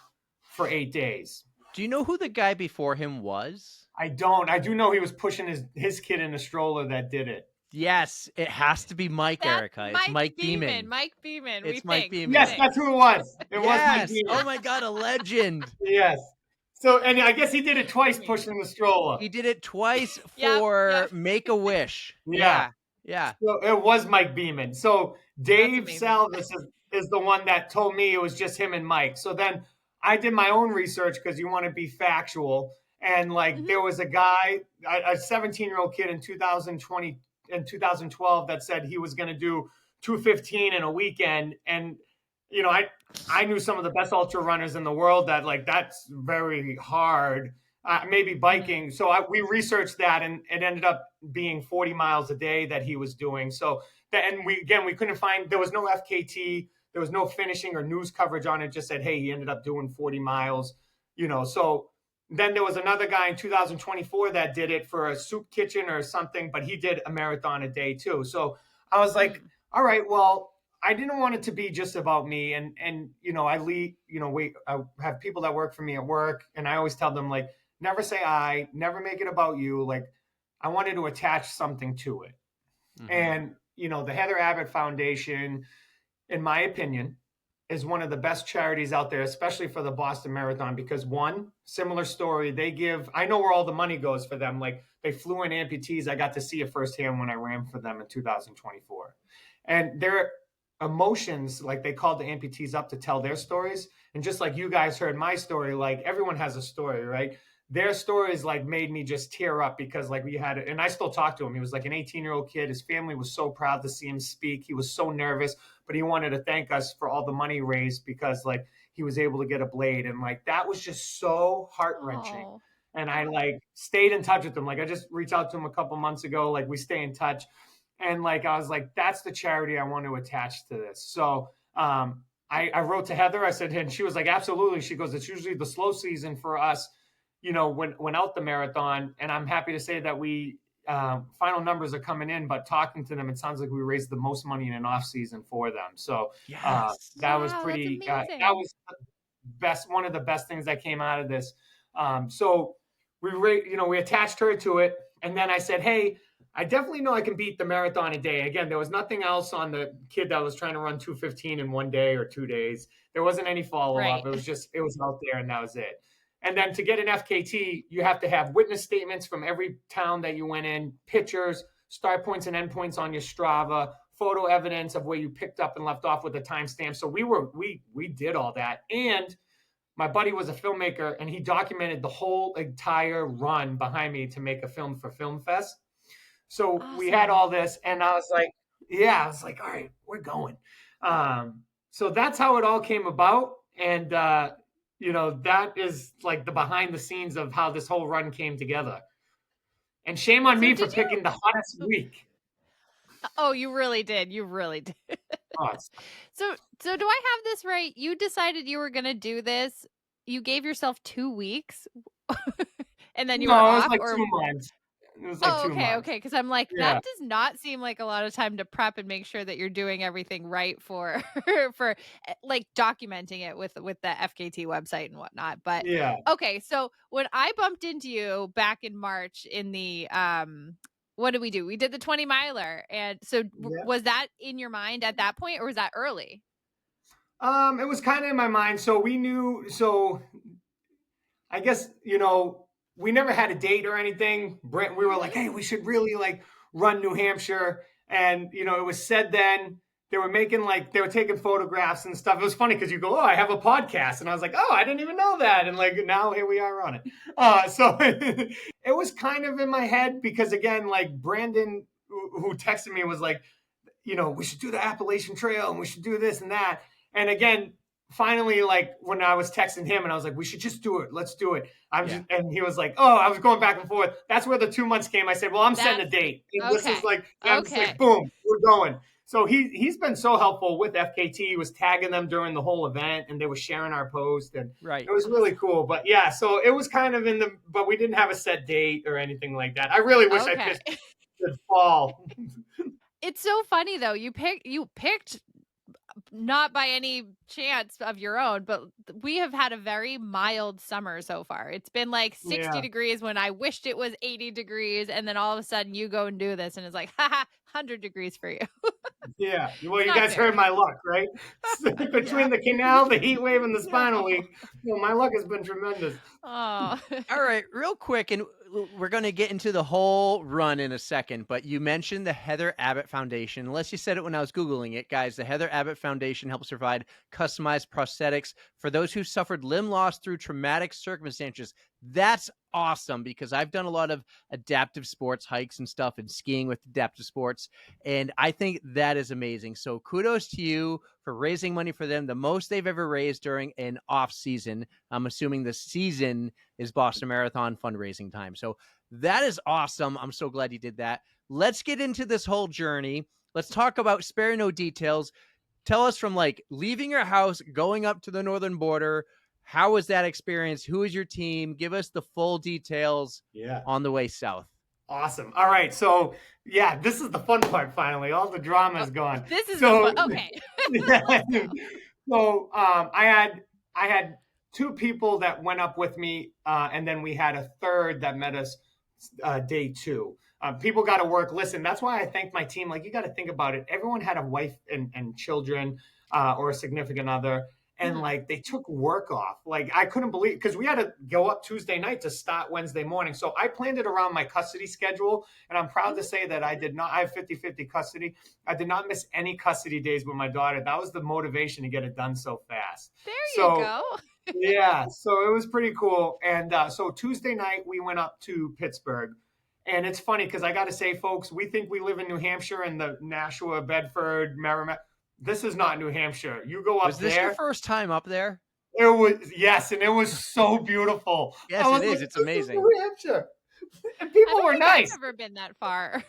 for 8 days. Do you know who the guy before him was? I don't. I do know he was pushing his kid in a stroller that did it. Yes, it has to be Mike, Erica. It's Mike Beeman. Mike Beeman. It's Mike Beeman. Yes, that's who it was. It was Mike Beeman. Oh my God, a legend. Yes. So, and I guess he did it twice pushing the stroller. He did it twice for Make-A-Wish. Yeah. Yeah. So it was Mike Beeman. So Dave amazing. Salvis is the one that told me it was just him and Mike. So then I did my own research because you want to be factual. And like there was a guy, a 17-year-old kid in 2020 and 2012 that said he was going to do 215 in a weekend. And you know, I knew some of the best ultra runners in the world that like that's very hard. Maybe biking. So we researched that, and it ended up being 40 miles a day that he was doing. So and we couldn't find, there was no FKT, there was no finishing or news coverage on it. Just said, hey, he ended up doing 40 miles. You know, so then there was another guy in 2024 that did it for a soup kitchen or something, but he did a marathon a day too. So I was like, all right, well, I didn't want it to be just about me. And you know, I have people that work for me at work, and I always tell them like, never say I, never make it about you. Like I wanted to attach something to it. And, you know, the Heather Abbott Foundation, in my opinion, is one of the best charities out there, especially for the Boston Marathon, because one, similar story, they give, I know where all the money goes for them. Like they flew in amputees. I got to see it firsthand when I ran for them in 2024. And their emotions, like they called the amputees up to tell their stories. And just like you guys heard my story, like everyone has a story, right? Their stories like made me just tear up because like we had it, and I still talk to him. He was like an 18-year-old kid. His family was so proud to see him speak. He was so nervous, but he wanted to thank us for all the money raised because like he was able to get a blade. And like that was just so heart-wrenching. Oh. And I like stayed in touch with him. Like I just reached out to him a couple months ago. Like we stay in touch. And like I was like, that's the charity I want to attach to this. So I wrote to Heather. I said, and she was like, absolutely. She goes, it's usually the slow season for us, you know, when out the marathon. And I'm happy to say that we final numbers are coming in, but talking to them, it sounds like we raised the most money in an off season for them. So that was pretty, that was one of the best things that came out of this. So we attached her to it. And then I said, hey, I definitely know I can beat the marathon a day. Again, there was nothing else on the kid that was trying to run 215 in one day or 2 days. There wasn't any follow-up. Right. It was out there and that was it. And then to get an FKT, you have to have witness statements from every town that you went in, pictures, start points and end points on your Strava, photo evidence of where you picked up and left off with a timestamp. So we did all that. And my buddy was a filmmaker and he documented the whole entire run behind me to make a film for Film Fest. So we had all this and I was like, all right, we're going. So that's how it all came about. And, you know, that is like the behind the scenes of how this whole run came together. And shame on me for picking the hottest week. Oh, you really did. You really did. So do I have this right? You decided you were going to do this. You gave yourself 2 weeks and then you were off? It was like 2 months. It was like 2 months. Okay. Because I'm like, that does not seem like a lot of time to prep and make sure that you're doing everything right for like documenting it with the FKT website and whatnot. But okay, so when I bumped into you back in March in the what did we do? We did the 20 miler, and so was that in your mind at that point, or was that early? It was kind of in my mind. So we knew. So I guess you know. We never had a date or anything. Brent, we were like, hey, we should really like run New Hampshire. And, you know, it was said then they were taking photographs and stuff. It was funny because you go, oh, I have a podcast. And I was like, oh, I didn't even know that. And like, now here we are on it. So it was kind of in my head because again, like Brandon, who texted me was like, you know, we should do the Appalachian Trail and we should do this and that. And again, finally, like when I was texting him and I was like, we should just do it. Let's do it. And he was like, oh, I was going back and forth. That's where the 2 months came. I said, well, I'm setting a date. And this is like, like, boom, we're going. So he's been so helpful with FKT. He was tagging them during the whole event and they were sharing our post and it was really cool. But yeah, so it was kind of but we didn't have a set date or anything like that. I really wish I picked the fall. It's so funny though. You picked not by any chance of your own, but we have had a very mild summer so far. It's been like 60 degrees when I wished it was 80 degrees. And then all of a sudden you go and do this and it's like, 100 degrees for you. Yeah. Well, you guys heard my luck, right? Between the canal, the heat wave, and the spinal leak, well, my luck has been tremendous. Oh. All right, real quick. And we're going to get into the whole run in a second, but you mentioned the Heather Abbott Foundation. Unless you said it when I was Googling it, guys, the Heather Abbott Foundation helps provide customized prosthetics for those who suffered limb loss through traumatic circumstances. That's awesome because I've done a lot of adaptive sports, hikes and stuff, and skiing with adaptive sports. And I think that is amazing. So kudos to you for raising money for them, the most they've ever raised during an off season. I'm assuming the season is Boston Marathon fundraising time. So that is awesome. I'm so glad you did that. Let's get into this whole journey. Let's talk about Spare No Details. Tell us from like leaving your house, going up to the northern border. How was that experience? Who is your team? Give us the full details on the way south. Awesome. All right. So yeah, this is the fun part finally. All the drama is gone. This is the fun. Okay. So I had two people that went up with me, and then we had a third that met us day 2. People got to work. Listen, that's why I thank my team. Like, you got to think about it. Everyone had a wife and children or a significant other. And like they took work off. Like I couldn't believe, because we had to go up Tuesday night to start Wednesday morning. So I planned it around my custody schedule. And I'm proud to say that I have 50-50 custody. I did not miss any custody days with my daughter. That was the motivation to get it done so fast. There you go. Yeah. So it was pretty cool. And so Tuesday night we went up to Pittsburgh. And it's funny because I got to say, folks, we think we live in New Hampshire and the Nashua, Bedford, Merrimack. This is not New Hampshire. You go up there. Was this your first time up there? It was, yes, and it was so beautiful. Yes, it is. It's amazing. New Hampshire. And people were nice. I've never been that far.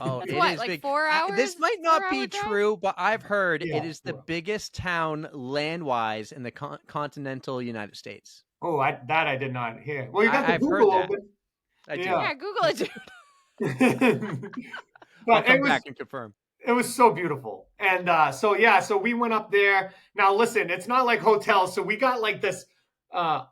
Oh, It's it what, is like big. 4 hours? This might not be 4-hour drive? true, but I've heard Yeah, it is the biggest town land-wise in the continental United States. Oh, I did not hear. Well, you got the I've Google heard that. open. I do. Yeah, Google it, dude. I'll But come back and confirm. it was so beautiful. And so we went up there. Now, listen, it's not like hotels. So we got like this, I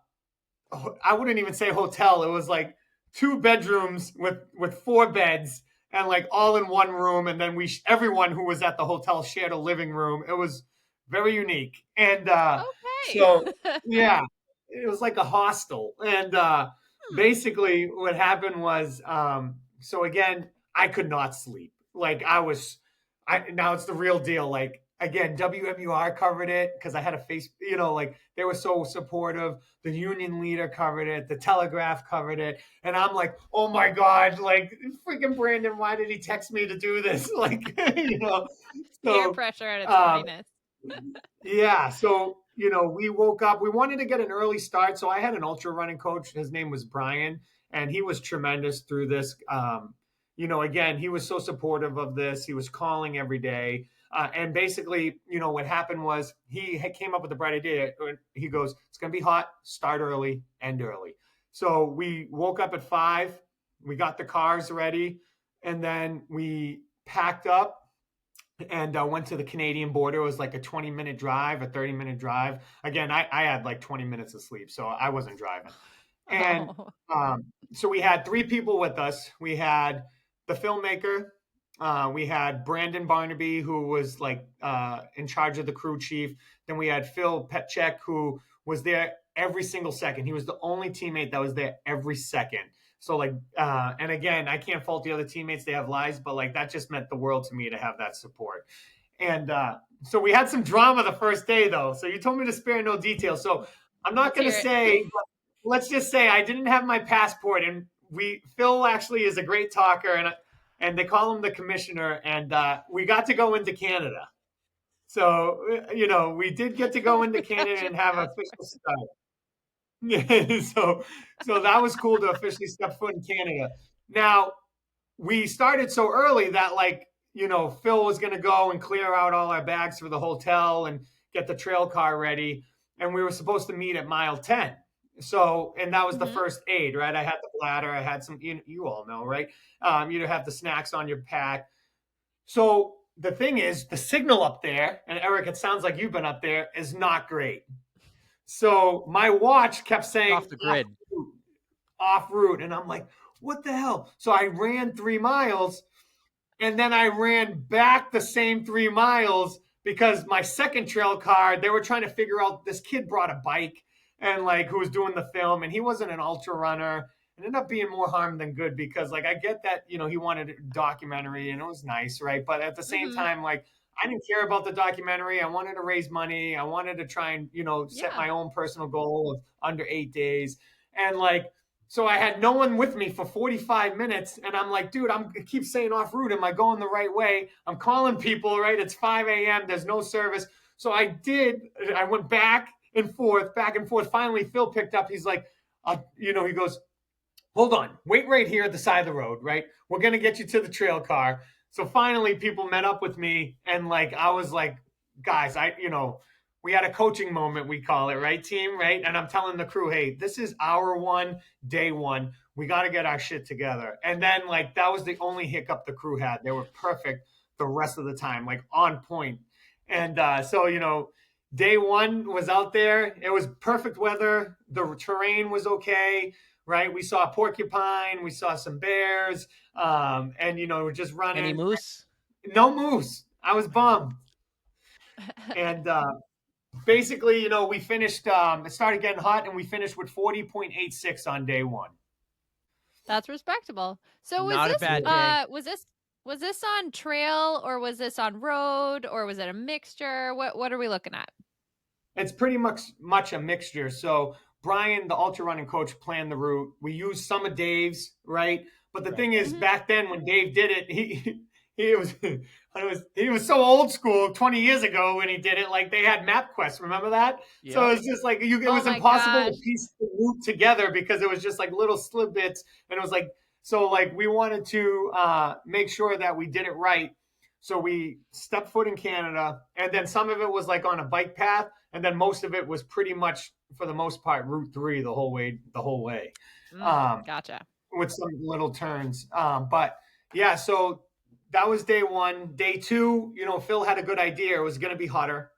wouldn't even say hotel. It was like 2 bedrooms with 4 beds and like all in one room. And then everyone who was at the hotel shared a living room. It was very unique. And Okay. so, yeah, it was like a hostel. And basically what happened was, so again, I could not sleep. Like now it's the real deal. Like, again, WMUR covered it because I had a face, like they were so supportive. The union leader covered it. The Telegraph covered it. And I'm like, oh my God, like freaking Brandon, why did he text me to do this? Like, Peer pressure at its finest. Yeah. So, we woke up, we wanted to get an early start. So I had an ultra running coach. His name was Brian, and he was tremendous through this. Again, he was so supportive of this. He was calling every day. And basically, what happened was he came up with a bright idea. He goes, it's going to be hot, start early, end early. So we woke up at 5, we got the cars ready, and then we packed up and went to the Canadian border. It was like a 20-minute drive, a 30-minute drive. Again, I had like 20 minutes of sleep, so I wasn't driving. And so we had 3 people with us. We had the filmmaker. We had Brandon Barnaby, who was like in charge of the crew chief. Then we had Phil Petchek, who was there every single second. He was the only teammate that was there every second. So like, and again, I can't fault the other teammates. They have lives, but like that just meant the world to me to have that support. And so we had some drama the first day, though. So you told me to spare no details. So I'm not going to say, but let's just say I didn't have my passport. And Phil actually is a great talker, and they call him the commissioner. And we got to go into Canada. So, we did get to go into Canada and have an official start. Yeah, so that was cool to officially step foot in Canada. Now, we started so early that Phil was going to go and clear out all our bags for the hotel and get the trail car ready. And we were supposed to meet at mile 10. So, and that was the first aid, right? I had the bladder. I had some, you all know, right? You'd have the snacks on your pack. So the thing is, the signal up there, and Eric, it sounds like you've been up there, is not great. So my watch kept saying off the grid, off route. And I'm like, what the hell? So I ran 3 miles, and then I ran back the same 3 miles because my second trail car, they were trying to figure out, this kid brought a bike and who was doing the film, and he wasn't an ultra runner. ended up being more harm than good because like I get that, you know, he wanted a documentary and it was nice, right? But at the same time, like I didn't care about the documentary. I wanted to raise money. I wanted to try and, you know, set Yeah. my own personal goal of under 8 days. And like, so I had no one with me for 45 minutes. And I'm like, dude, I keep saying off route. Am I going the right way? I'm calling people, right? It's 5 a.m. There's no service. So I went back and forth, back and forth. Finally, Phil picked up. He's like, you know, he goes, hold on, wait right here at the side of the road, right? We're going to get you to the trail car. So finally, people met up with me. And like, I was like, guys, we had a coaching moment, we call it, right, team, right? And I'm telling the crew, hey, this is hour one, day one. We got to get our shit together. And then, like, that was the only hiccup the crew had. They were perfect the rest of the time, like on point. And so, you know, day one was out there. It was perfect weather. The terrain was okay, right? We saw a porcupine. We saw some bears. And, you know, we're just running. Any moose? No moose. I was bummed. And basically, you know, we finished, it started getting hot and we finished with 40.86 on day one. That's respectable. So Not a bad day. was this on trail or was this on road or was it a mixture? What are we looking at? It's pretty much a mixture. So Brian, the ultra running coach, planned the route. We used some of Dave's, right? But the thing is, back then when Dave did it, he was so old school 20 years ago when he did it. Like they had MapQuest, remember that? Yep. So it's just like it was impossible to piece the route together because it was just like little slip bits, and it was like so like we wanted to make sure that we did it right. So we stepped foot in Canada, and then some of it was like on a bike path, and then most of it was pretty much, for the most part, Route 3 the whole way. Gotcha. With some little turns, but yeah. So that was day one. Day two, you know, Phil had a good idea. It was going to be hotter,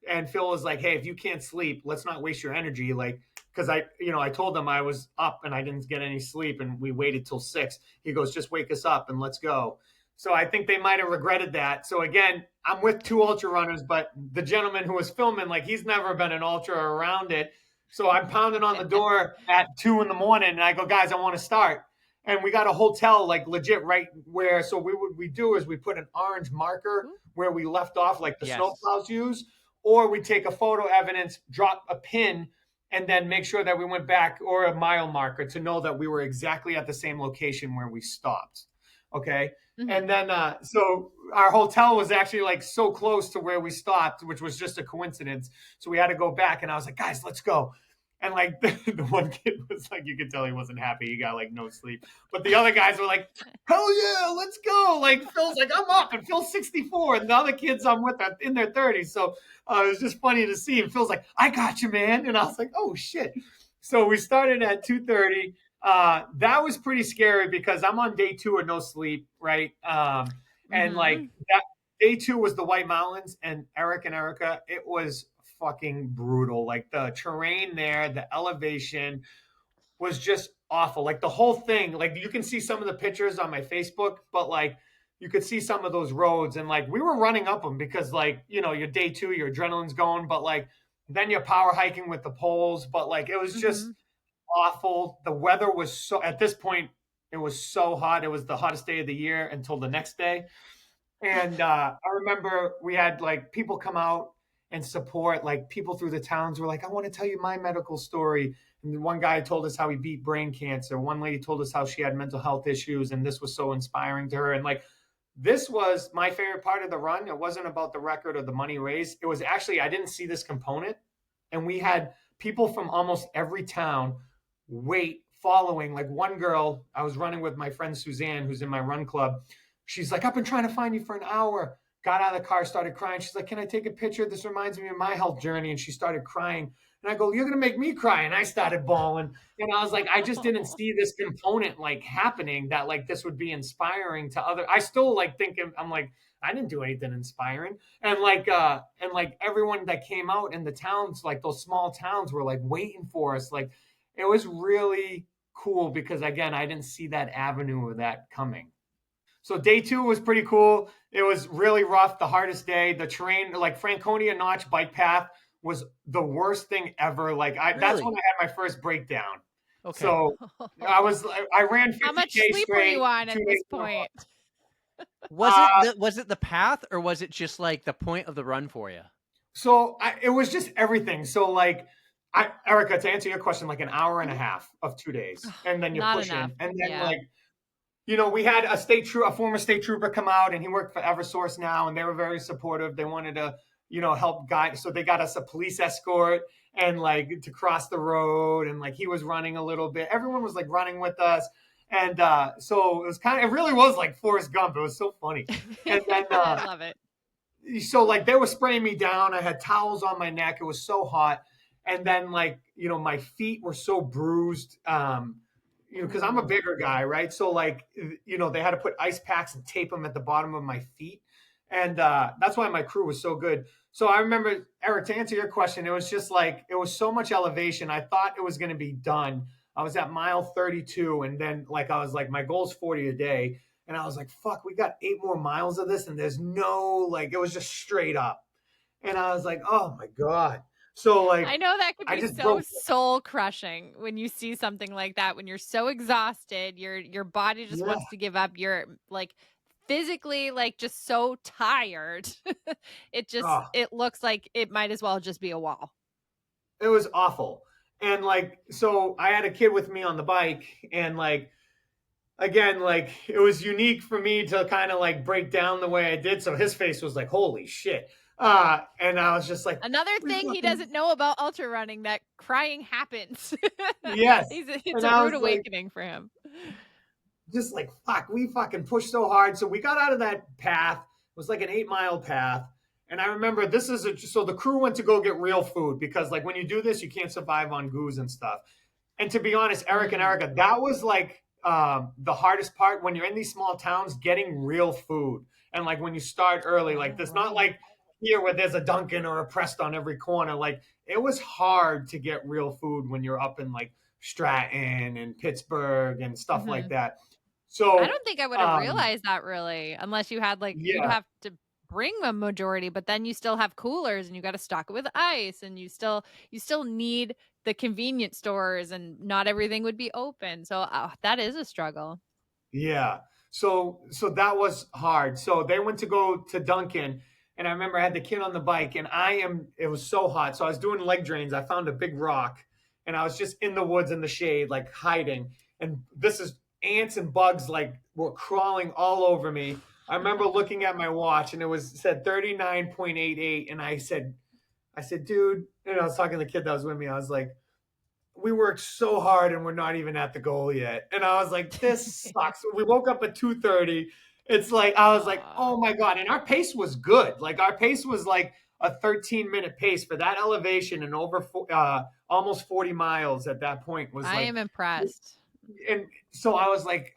and Phil was like, "Hey, if you can't sleep, let's not waste your energy." Like, because I told him I was up and I didn't get any sleep, and we waited till 6. He goes, "Just wake us up and let's go." So I think they might have regretted that. So again, I'm with 2 ultra runners, but the gentleman who was filming, like he's never been an ultra around it. So I'm pounding on the door at 2 in the morning and I go, guys, I want to start. And we got a hotel like legit right where, so what we do is we put an orange marker where we left off, like the snowplows use, or we take a photo evidence, drop a pin, and then make sure that we went back, or a mile marker to know that we were exactly at the same location where we stopped. Okay. And then, so our hotel was actually like so close to where we stopped, which was just a coincidence. So we had to go back and I was like, guys, let's go. And like the one kid was like, you could tell he wasn't happy. He got like no sleep. But the other guys were like, hell yeah, let's go. Like Phil's like, I'm up, and Phil's 64. And the other kids I'm with are in their 30s. So it was just funny to see. And Phil's like, I got you, man. And I was like, oh shit. So we started at 2:30. That was pretty scary because I'm on day 2 with no sleep, right? And like that day 2 was the White Mountains, and Eric and Erica, it was fucking brutal. Like the terrain there, the elevation was just awful. Like the whole thing, like you can see some of the pictures on my Facebook, but like you could see some of those roads, and like we were running up them because like, you know, your day 2, your adrenaline's going, but like then you're power hiking with the poles, but like it was just awful. The weather was so, at this point, it was so hot. It was the hottest day of the year until the next day. And I remember we had like people come out and support, like people through the towns were like, I want to tell you my medical story. And one guy told us how he beat brain cancer. One lady told us how she had mental health issues, and this was so inspiring to her. And like, this was my favorite part of the run. It wasn't about the record or the money raised. It was actually, I didn't see this component. And we had people from almost every town following. Like one girl, I was running with my friend Suzanne, who's in my run club. She's like, I've been trying to find you for an hour. Got out of the car, started crying. She's like, can I take a picture? This reminds me of my health journey. And she started crying. And I go, you're going to make me cry. And I started bawling. And I was like, I just didn't see this component like happening, that like this would be inspiring to other. I still like thinking, I'm like, I didn't do anything inspiring. And like everyone that came out in the towns, like those small towns, were like waiting for us. Like it was really cool because again, I didn't see that avenue of that coming. So day 2 was pretty cool. It was really rough, the hardest day. The terrain, like Franconia Notch bike path, was the worst thing ever. Like that's when I had my first breakdown. Okay. So I ran 50K How much sleep were straight you on at 2 this days in a row. point? Was it the path, or was it just like the point of the run for you? So it was just everything. So like, Erica, to answer your question, like an hour and a half of 2 days, and then you're Not pushing, enough. and then Yeah. like, we had a former state trooper come out, and he worked for Eversource now, and they were very supportive. They wanted to, help guide. So they got us a police escort and like to cross the road, and like he was running a little bit. Everyone was like running with us. And so it really was like Forrest Gump. It was so funny. And then I love it. so like they were spraying me down. I had towels on my neck. It was so hot. And then like, my feet were so bruised. Because I'm a bigger guy, right? So like, they had to put ice packs and tape them at the bottom of my feet. And that's why my crew was so good. So I remember, Eric, to answer your question, it was just like, it was so much elevation. I thought it was going to be done. I was at mile 32. And then like, I was like, my goal's 40 a day. And I was like, fuck, we got 8 more miles of this. And there's no, like, it was just straight up. And I was like, oh my God. So like, I know that could I be just so broke. soul crushing when you see something like that, when you're so exhausted, your body just Yeah. wants to give up. You're like physically like just so tired. It looks like it might as well just be a wall. It was awful. And like, so I had a kid with me on the bike, and like, again, like it was unique for me to kind of like break down the way I did. So his face was like, holy shit. And I was just like, Another thing he doesn't know about ultra running, that crying happens. yes. It's And a I rude was like, awakening for him. just like, fuck, we fucking pushed so hard. So we got out of that path. It was like an 8-mile path. And I remember so the crew went to go get real food, because like when you do this, you can't survive on goose and stuff. And to be honest, Eric and Erica, that was like the hardest part when you're in these small towns, getting real food. And like when you start early, like there's not like here where there's a Dunkin' or a Prest on every corner. Like it was hard to get real food when you're up in like Stratton and Pittsburgh and stuff like that. So I don't think I would have realized that really, unless you had like, you'd have to bring a majority, but then you still have coolers and you got to stock it with ice, and you still need the convenience stores, and not everything would be open. So that is a struggle. Yeah. So that was hard. So they went to go to Dunkin', and I remember I had the kid on the bike, and it was so hot. So I was doing leg drains. I found a big rock, and I was just in the woods in the shade, like hiding. And this is ants and bugs like were crawling all over me. I remember looking at my watch, and said 39.88. And I said, dude, and I was talking to the kid that was with me. I was like, we worked so hard and we're not even at the goal yet. And I was like, this sucks. We woke up at 2:30. It's like, I was like, oh my God. And our pace was good. Like our pace was like a 13-minute pace for that elevation, and over almost 40 miles at that point. I am impressed. And so I was like,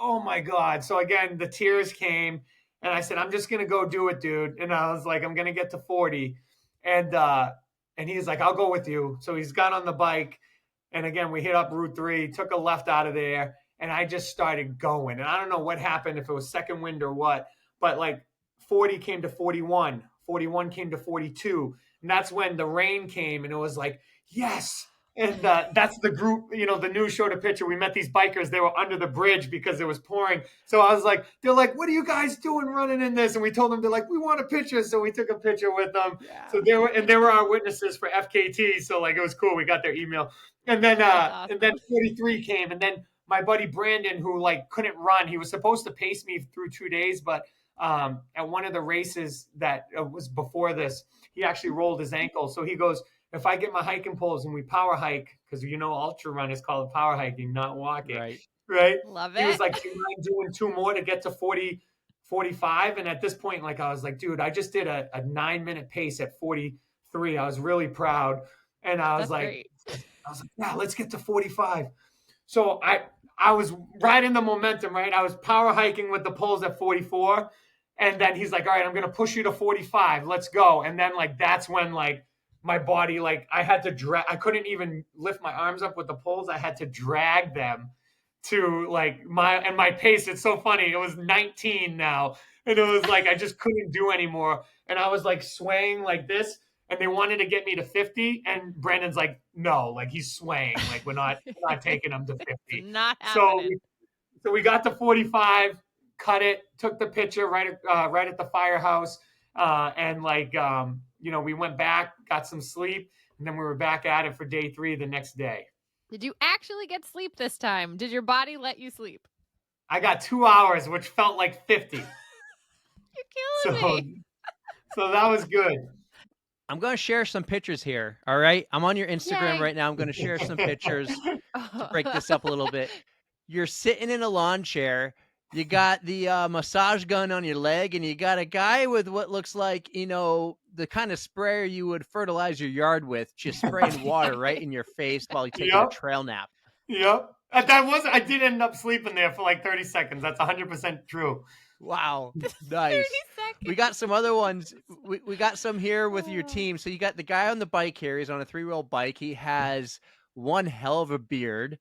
oh my God. So again, the tears came, and I said, I'm just going to go do it, dude. And I was like, I'm going to get to 40. And he's like, I'll go with you. So he's got on the bike. And again, we hit up Route 3, took a left out of there, and I just started going. And I don't know what happened, if it was second wind or what, but like 40 came to 41, 41 came to 42. And that's when the rain came, and it was like, yes. And that's the group, the news showed a picture. We met these bikers. They were under the bridge because it was pouring. So I was like, they're like, what are you guys doing running in this? And we told them, they're like, we want a picture. So we took a picture with them. Yeah. So they were our witnesses for FKT. So like, it was cool. We got their email. And then, awesome. And then 43 came. And then my buddy Brandon, who like couldn't run, he was supposed to pace me through 2 days, but at one of the races that was before this, he actually rolled his ankle. So he goes, if I get my hiking poles and we power hike, because ultra run is called power hiking, not walking. Right? Love it. He was like, do you mind doing 2 more to get to 40, 45? And at this point, like I was like, dude, I just did a 9-minute pace at 43. I was really proud. And I was like, yeah, let's get to 45. So I was right in the momentum, right? I was power hiking with the poles at 44. And then he's like, all right, I'm going to push you to 45. Let's go. And then like, that's when like, my body, like I had to drag, I couldn't even lift my arms up with the poles. I had to drag them to like my pace. It's so funny. It was 19 now. And it was like, I just couldn't do anymore. And I was like swaying like this. and they wanted to get me to 50. And Brandon's like, no, like he's swaying. Like we're not taking him to 50. It's not So happening. we got to 45, cut it, took the picture right at the firehouse. And we went back, got some sleep, and then we were back at it for day 3 the next day. Did you actually get sleep this time? Did your body let you sleep? I got 2 hours, which felt like 50. You're killing me. So that was good. I'm going to share some pictures here. All right. I'm on your Instagram Yay. right now. I'm going to share some pictures to break this up a little bit. You're sitting in a lawn chair. You got the massage gun on your leg, and you got a guy with what looks like, the kind of sprayer you would fertilize your yard with, just spraying water right in your face while you're taking a trail nap. Yep. I did end up sleeping there for like 30 seconds. That's 100% true. Wow. 30 Nice. seconds. We got some other ones. We got some here with your team. So you got the guy on the bike here. He's on a 3-wheel bike. He has one hell of a beard.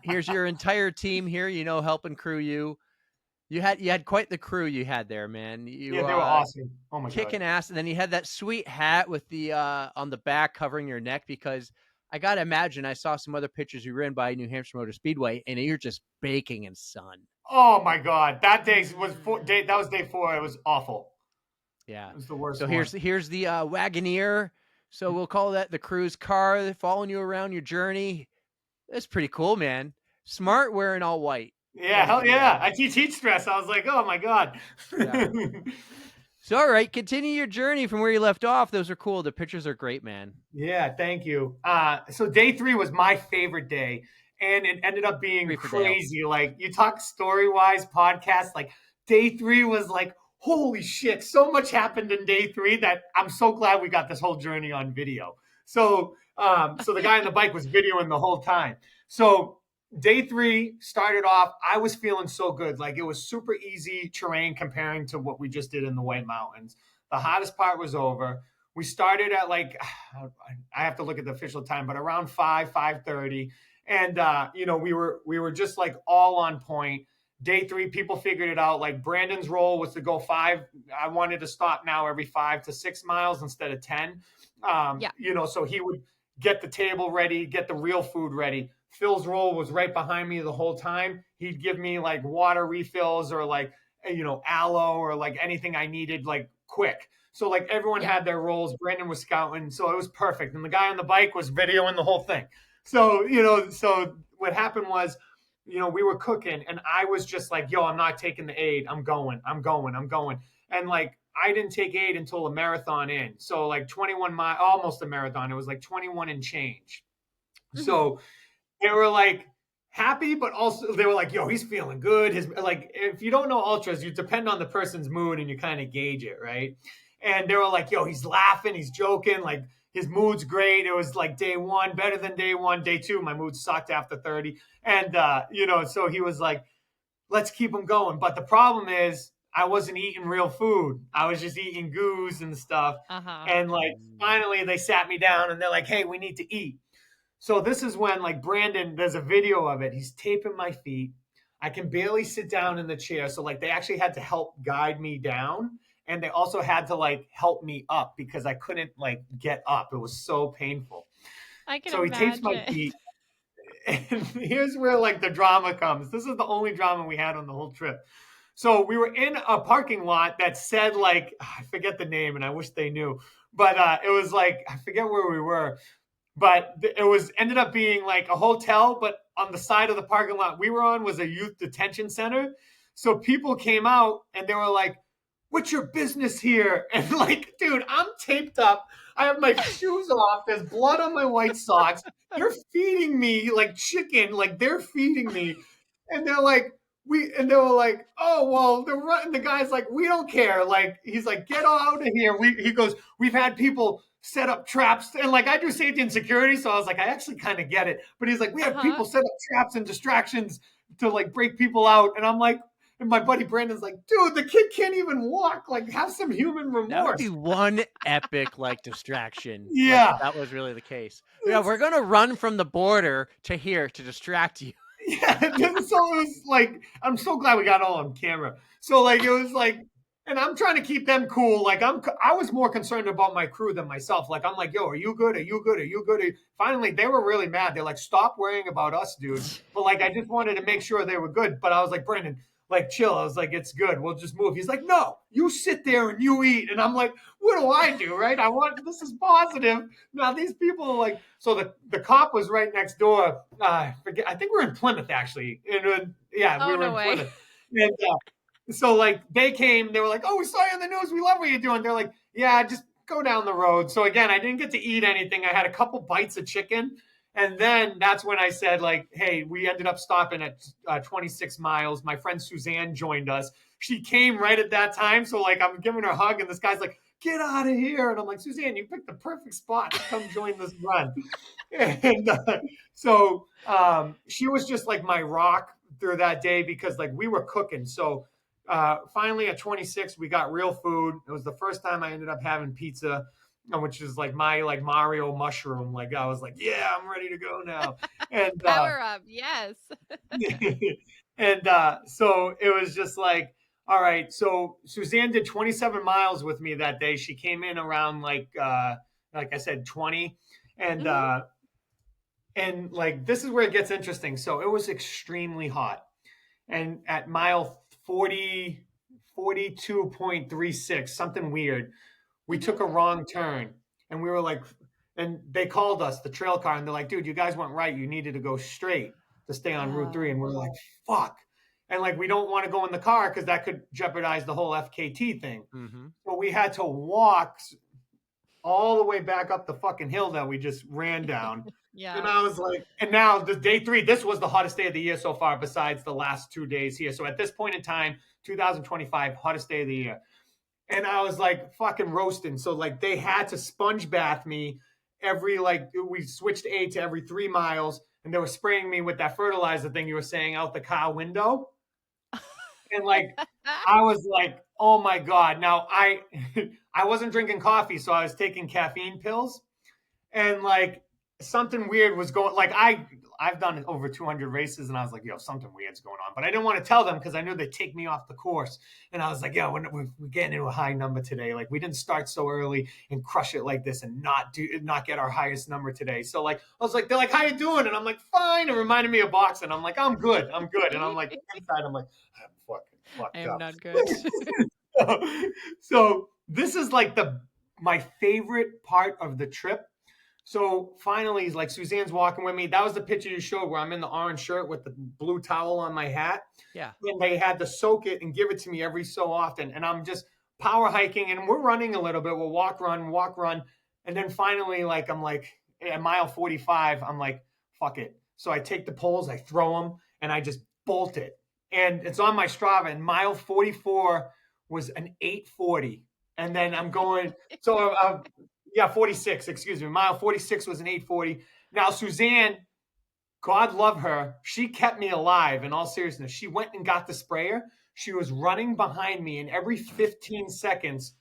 Here's your entire team here, helping crew you. You had quite the crew you had there, man. They were awesome. Oh my God. Kicking ass. And then you had that sweet hat with the on the back covering your neck, because I gotta imagine I saw some other pictures you ran by New Hampshire Motor Speedway, and you're just baking in sun. Oh my God. That was day 4. It was awful. Yeah. It was the worst. So here's the Wagoneer. So we'll call that the crew's car. They're following you around your journey. That's pretty cool, man. Smart wearing all white. Yeah, hell yeah. I teach heat stress. I was like, oh my God. Yeah. So, all right, continue your journey from where you left off. Those are cool. The pictures are great, man. Yeah, thank you. So day 3 was my favorite day, and it ended up being crazy. Like, you talk story-wise podcast, like day 3 was like, holy shit, so much happened in day 3 that I'm so glad we got this whole journey on video. So the guy on the bike was videoing the whole time. So day 3 started off, I was feeling so good. Like, it was super easy terrain comparing to what we just did in the White Mountains. The hardest part was over. We started at I have to look at the official time, but around 5:30. And, we were just like all on point. Day 3, people figured it out. Like, Brandon's role was to go 5. I wanted to stop now every 5 to 6 miles instead of 10. So he would get the table ready, get the real food ready. Phil's role was right behind me the whole time. He'd give me like water refills or aloe or like anything I needed like quick. So like everyone had their roles. Brandon was scouting, so it was perfect. And the guy on the bike was videoing the whole thing. So, so what happened was, we were cooking and I was just like, yo, I'm not taking the aid. I'm going. And like, I didn't take aid until a marathon in. So like 21 miles, almost a marathon. It was like 21 and change. Mm-hmm. So they were like happy, but also they were like, yo, he's feeling good. If you don't know ultras, you depend on the person's mood and you kind of gauge it, right? And they were like, yo, he's laughing, he's joking, like his mood's great. It was like day 1, better than day 1. Day 2, my mood sucked after 30. And, so he was like, let's keep him going. But the problem is I wasn't eating real food. I was just eating goos and stuff. Uh-huh. And like, finally they sat me down and they're like, hey, we need to eat. So this is when like Brandon, there's a video of it. He's taping my feet. I can barely sit down in the chair. So like they actually had to help guide me down. And they also had to like help me up because I couldn't like get up. It was so painful. I can so imagine. He tapes my feet. And here's where like the drama comes. This is the only drama we had on the whole trip. So we were in a parking lot that said like, I forget the name and I wish they knew, but it was like, I forget where we were, but it ended up being like a hotel, but on the side of the parking lot we were on was a youth detention center. So people came out and they were like, what's your business here? And like, dude, I'm taped up. I have my shoes off. There's blood on my white socks. They're feeding me like chicken. Like they're feeding me. And they're like, they were like, oh, well, the guy's like, we don't care. Like, he's like, get out of here. He goes, we've had people set up traps. And like, I do safety and security. So I was like, I actually kind of get it. But he's like, we have people set up traps and distractions to like break people out. And I'm like, and my buddy Brandon's like, dude, the kid can't even walk. Like, have some human remorse. That would be one epic, like, distraction. Yeah. Like, that was really the case. Yeah, we're going to run from the border to here to distract you. Yeah. So it was like, I'm so glad we got all on camera. So, like, it was like, And I'm trying to keep them cool. Like I was more concerned about my crew than myself. Like I'm like, yo, are you good? Are you good? Are you good? Finally, they were really mad. They're like, stop worrying about us, dude. But like, I just wanted to make sure they were good. But I was like, Brendan, like, chill. I was like, it's good. We'll just move. He's like, no, you sit there and you eat. And I'm like, what do I do? Right? This is positive. Now these people are like, so the cop was right next door. I think we're in Plymouth actually. Yeah, we were in Plymouth. And so like they came, they were like, oh, we saw you on the news. We love what you're doing. They're like, yeah, just go down the road. So again, I didn't get to eat anything. I had a couple bites of chicken. And then that's when I said like, hey, we ended up stopping at 26 miles. My friend Suzanne joined us. She came right at that time. So like I'm giving her a hug and this guy's like, get out of here. And I'm like, Suzanne, you picked the perfect spot to come join this run. And so she was just like my rock through that day because like we were cooking. So finally at 26, we got real food. It was the first time I ended up having pizza, which is like my like Mario mushroom. Like I was like, yeah, I'm ready to go now. And power up, yes. and so it was just like, all right. So Suzanne did 27 miles with me that day. She came in around like I said, 20, and and like this is where it gets interesting. So it was extremely hot. And at mile 42.36, something weird, we took a wrong turn and we were like, and they called us, the trail car, and they're like, dude, you guys went right. You needed to go straight to stay on Route 3. And we're like, fuck. And like, we don't want to go in the car because that could jeopardize the whole FKT thing. So we had to walk all the way back up the fucking hill that we just ran down. Yeah. And I was like, and now the day 3, this was the hottest day of the year so far, besides the last 2 days here. So at this point in time, 2025, hottest day of the year. And I was like fucking roasting. So like they had to sponge bath me every, like we switched aid to every 3 miles and they were spraying me with that fertilizer thing you were saying out the car window. And like, I was like, oh my God. Now I wasn't drinking coffee, so I was taking caffeine pills. And like something weird was going, like I've done over 200 races and I was like, yo, something weird's going on. But I didn't want to tell them because I knew they'd take me off the course. And I was like, yeah, we're getting into a high number today. Like we didn't start so early and crush it like this and not get our highest number today. So like, I was like, they're like, how you doing? And I'm like, fine. It reminded me of boxing. I'm like, I'm good. And I'm like, inside, I'm like, I'm fucking fucked I am up. not good. So this is like my favorite part of the trip. So finally, like Suzanne's walking with me. That was the picture you showed where I'm in the orange shirt with the blue towel on my hat. Yeah. And they had to soak it and give it to me every so often. And I'm just power hiking and we're running a little bit. We'll walk, run. And then finally, like, I'm like at mile 45, I'm like, fuck it. So I take the poles, I throw them and I just bolt it. And it's on my Strava. And mile 44 was an 8:40. And then I'm going, so 46, excuse me. Mile 46 was an 8:40. Now, Suzanne, God love her, she kept me alive in all seriousness. She went and got the sprayer. She was running behind me, and every 15 seconds,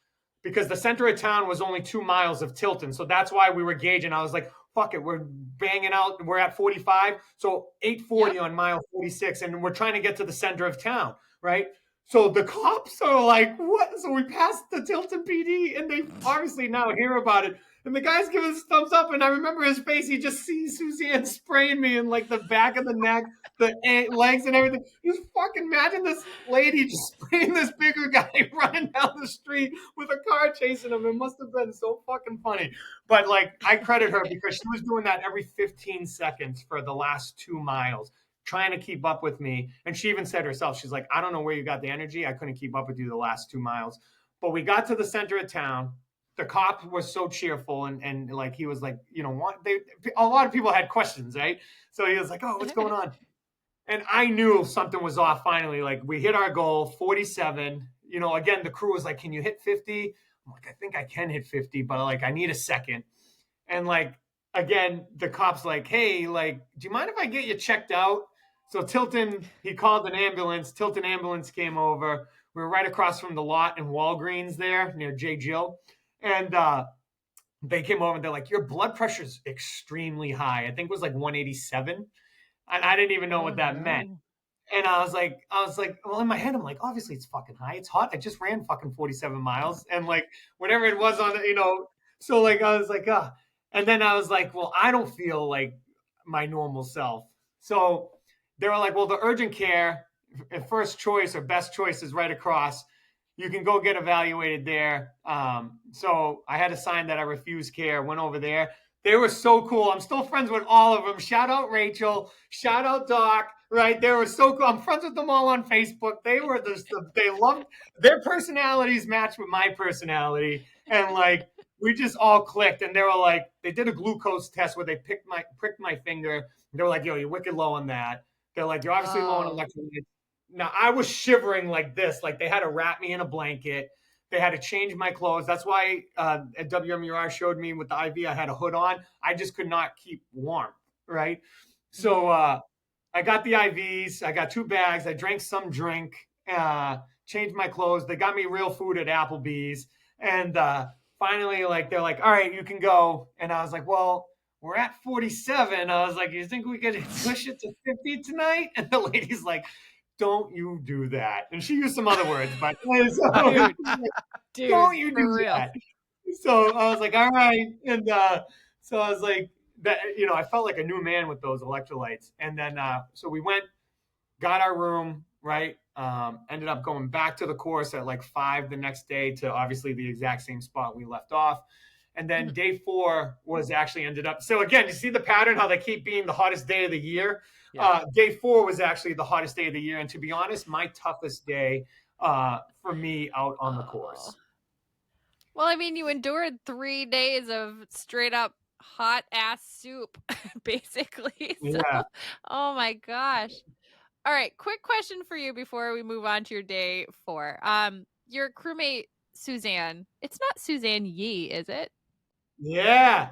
because the center of town was only 2 miles of Tilton. So that's why we were gauging. I was like, fuck it, we're banging out. We're at 45. So 8:40 on mile 46, and we're trying to get to the center of town, right? So the cops are like, what? So we passed the Tilton PD and they obviously now hear about it. And the guy's giving us thumbs up. And I remember his face. He just sees Suzanne spraying me in like the back of the neck, the legs and everything. Just fucking imagine this lady just spraying this bigger guy running down the street with a car chasing him. It must have been so fucking funny. But like, I credit her because she was doing that every 15 seconds for the last 2 miles. Trying to keep up with me. And she even said herself, she's like, I don't know where you got the energy. I couldn't keep up with you the last 2 miles. But we got to the center of town. The cop was so cheerful. And like, he was like, you know, a lot of people had questions, right? So he was like, oh, what's going on? And I knew something was off finally. Like we hit our goal, 47. You know, again, the crew was like, can you hit 50? I'm like, I think I can hit 50, but like, I need a second. And like, again, the cop's like, hey, like, do you mind if I get you checked out? So Tilton, he called an ambulance. Tilton ambulance came over. We were right across from the lot in Walgreens there near J. Jill. And they came over and they're like, your blood pressure's extremely high. I think it was like 187. And I didn't even know what that meant. And I was like, well, in my head, I'm like, obviously it's fucking high. It's hot. I just ran fucking 47 miles. And like, whatever it was on, so like, I was like, ah. And then I was like, well, I don't feel like my normal self. So they were like, well, the urgent care, first choice or best choice is right across. You can go get evaluated there. So I had to sign that I refuse care, went over there. They were so cool. I'm still friends with all of them. Shout out Rachel. Shout out Doc. Right? They were so cool. I'm friends with them all on Facebook. They were they loved their personalities matched with my personality. And like we just all clicked. And they were like, they did a glucose test where they pricked my finger. They were like, yo, you're wicked low on that. They're like, you're obviously low on electrolytes. Now I was shivering like this. Like they had to wrap me in a blanket. They had to change my clothes. That's why at WMUR showed me with the IV, I had a hood on. I just could not keep warm, right? So I got the IVs. I got 2 bags. I drank some drink, changed my clothes. They got me real food at Applebee's. And finally, like they're like, all right, you can go. And I was like, well, we're at 47. I was like, you think we could push it to 50 tonight? And the lady's like, don't you do that. And she used some other words, but Dude, don't you do real. that. So I was like, all right. And so I was like, that, I felt like a new man with those electrolytes. And then, so we went, got our room, right? Ended up going back to the course at like 5 the next day to obviously the exact same spot we left off. And then day 4 was actually ended up. So again, you see the pattern, how they keep being the hottest day of the year. Yeah. Day 4 was actually the hottest day of the year. And to be honest, my toughest day for me out on the course. Well, I mean, you endured 3 days of straight up hot ass soup, basically. So, yeah. Oh my gosh. All right, quick question for you before we move on to your day 4. Your crewmate Suzanne. It's not Suzanne Yee, is it? Yeah.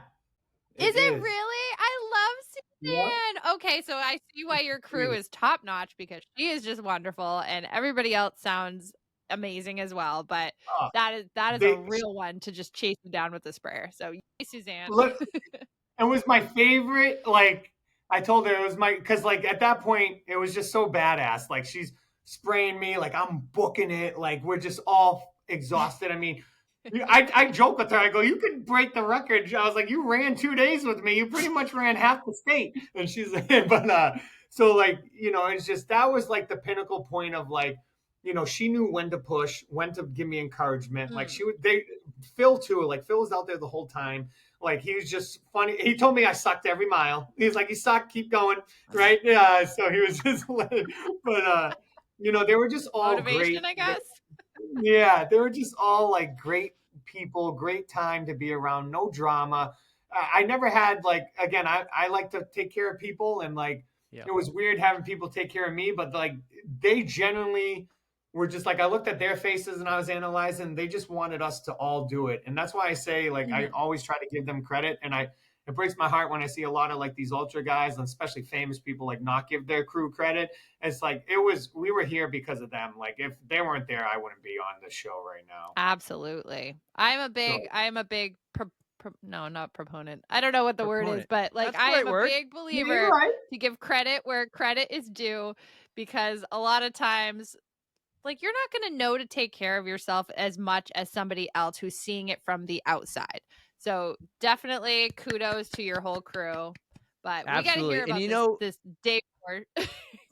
Is it really? I love Suzanne. Yep. Okay, so I see why your crew is top notch because she is just wonderful, and everybody else sounds amazing as well. But that is a real one to just chase them down with the sprayer. So yay, Suzanne. It was my favorite. Like I told her, it was because like at that point it was just so badass. Like she's spraying me, like I'm booking it, like we're just all exhausted. I mean, I joke with her. I go, you could break the record. I was like, you ran 2 days with me. You pretty much ran half the state. And she's like, but so like, it's just, that was like the pinnacle point of like, she knew when to push, when to give me encouragement. Like Phil too, like Phil was out there the whole time. Like he was just funny. He told me I sucked every mile. He's like, you suck, keep going. Right. Yeah. So he was just, but they were just all motivation, great. I guess. Yeah, they were just all like great people, great time to be around, no drama. I never had like, again, I like to take care of people, and like it was weird having people take care of me, but like they genuinely were just like, I looked at their faces and I was analyzing, they just wanted us to all do it. And that's why I say like I always try to give them credit, and it breaks my heart when I see a lot of like these ultra guys, and especially famous people, like not give their crew credit. It's like we were here because of them. Like if they weren't there, I wouldn't be on the show right now. Absolutely. I'm a big no, not proponent. I don't know what the word is, but like I am a big believer to give credit where credit is due, because a lot of times like you're not going to know to take care of yourself as much as somebody else who's seeing it from the outside. So definitely kudos to your whole crew. But we got to hear about this day 4.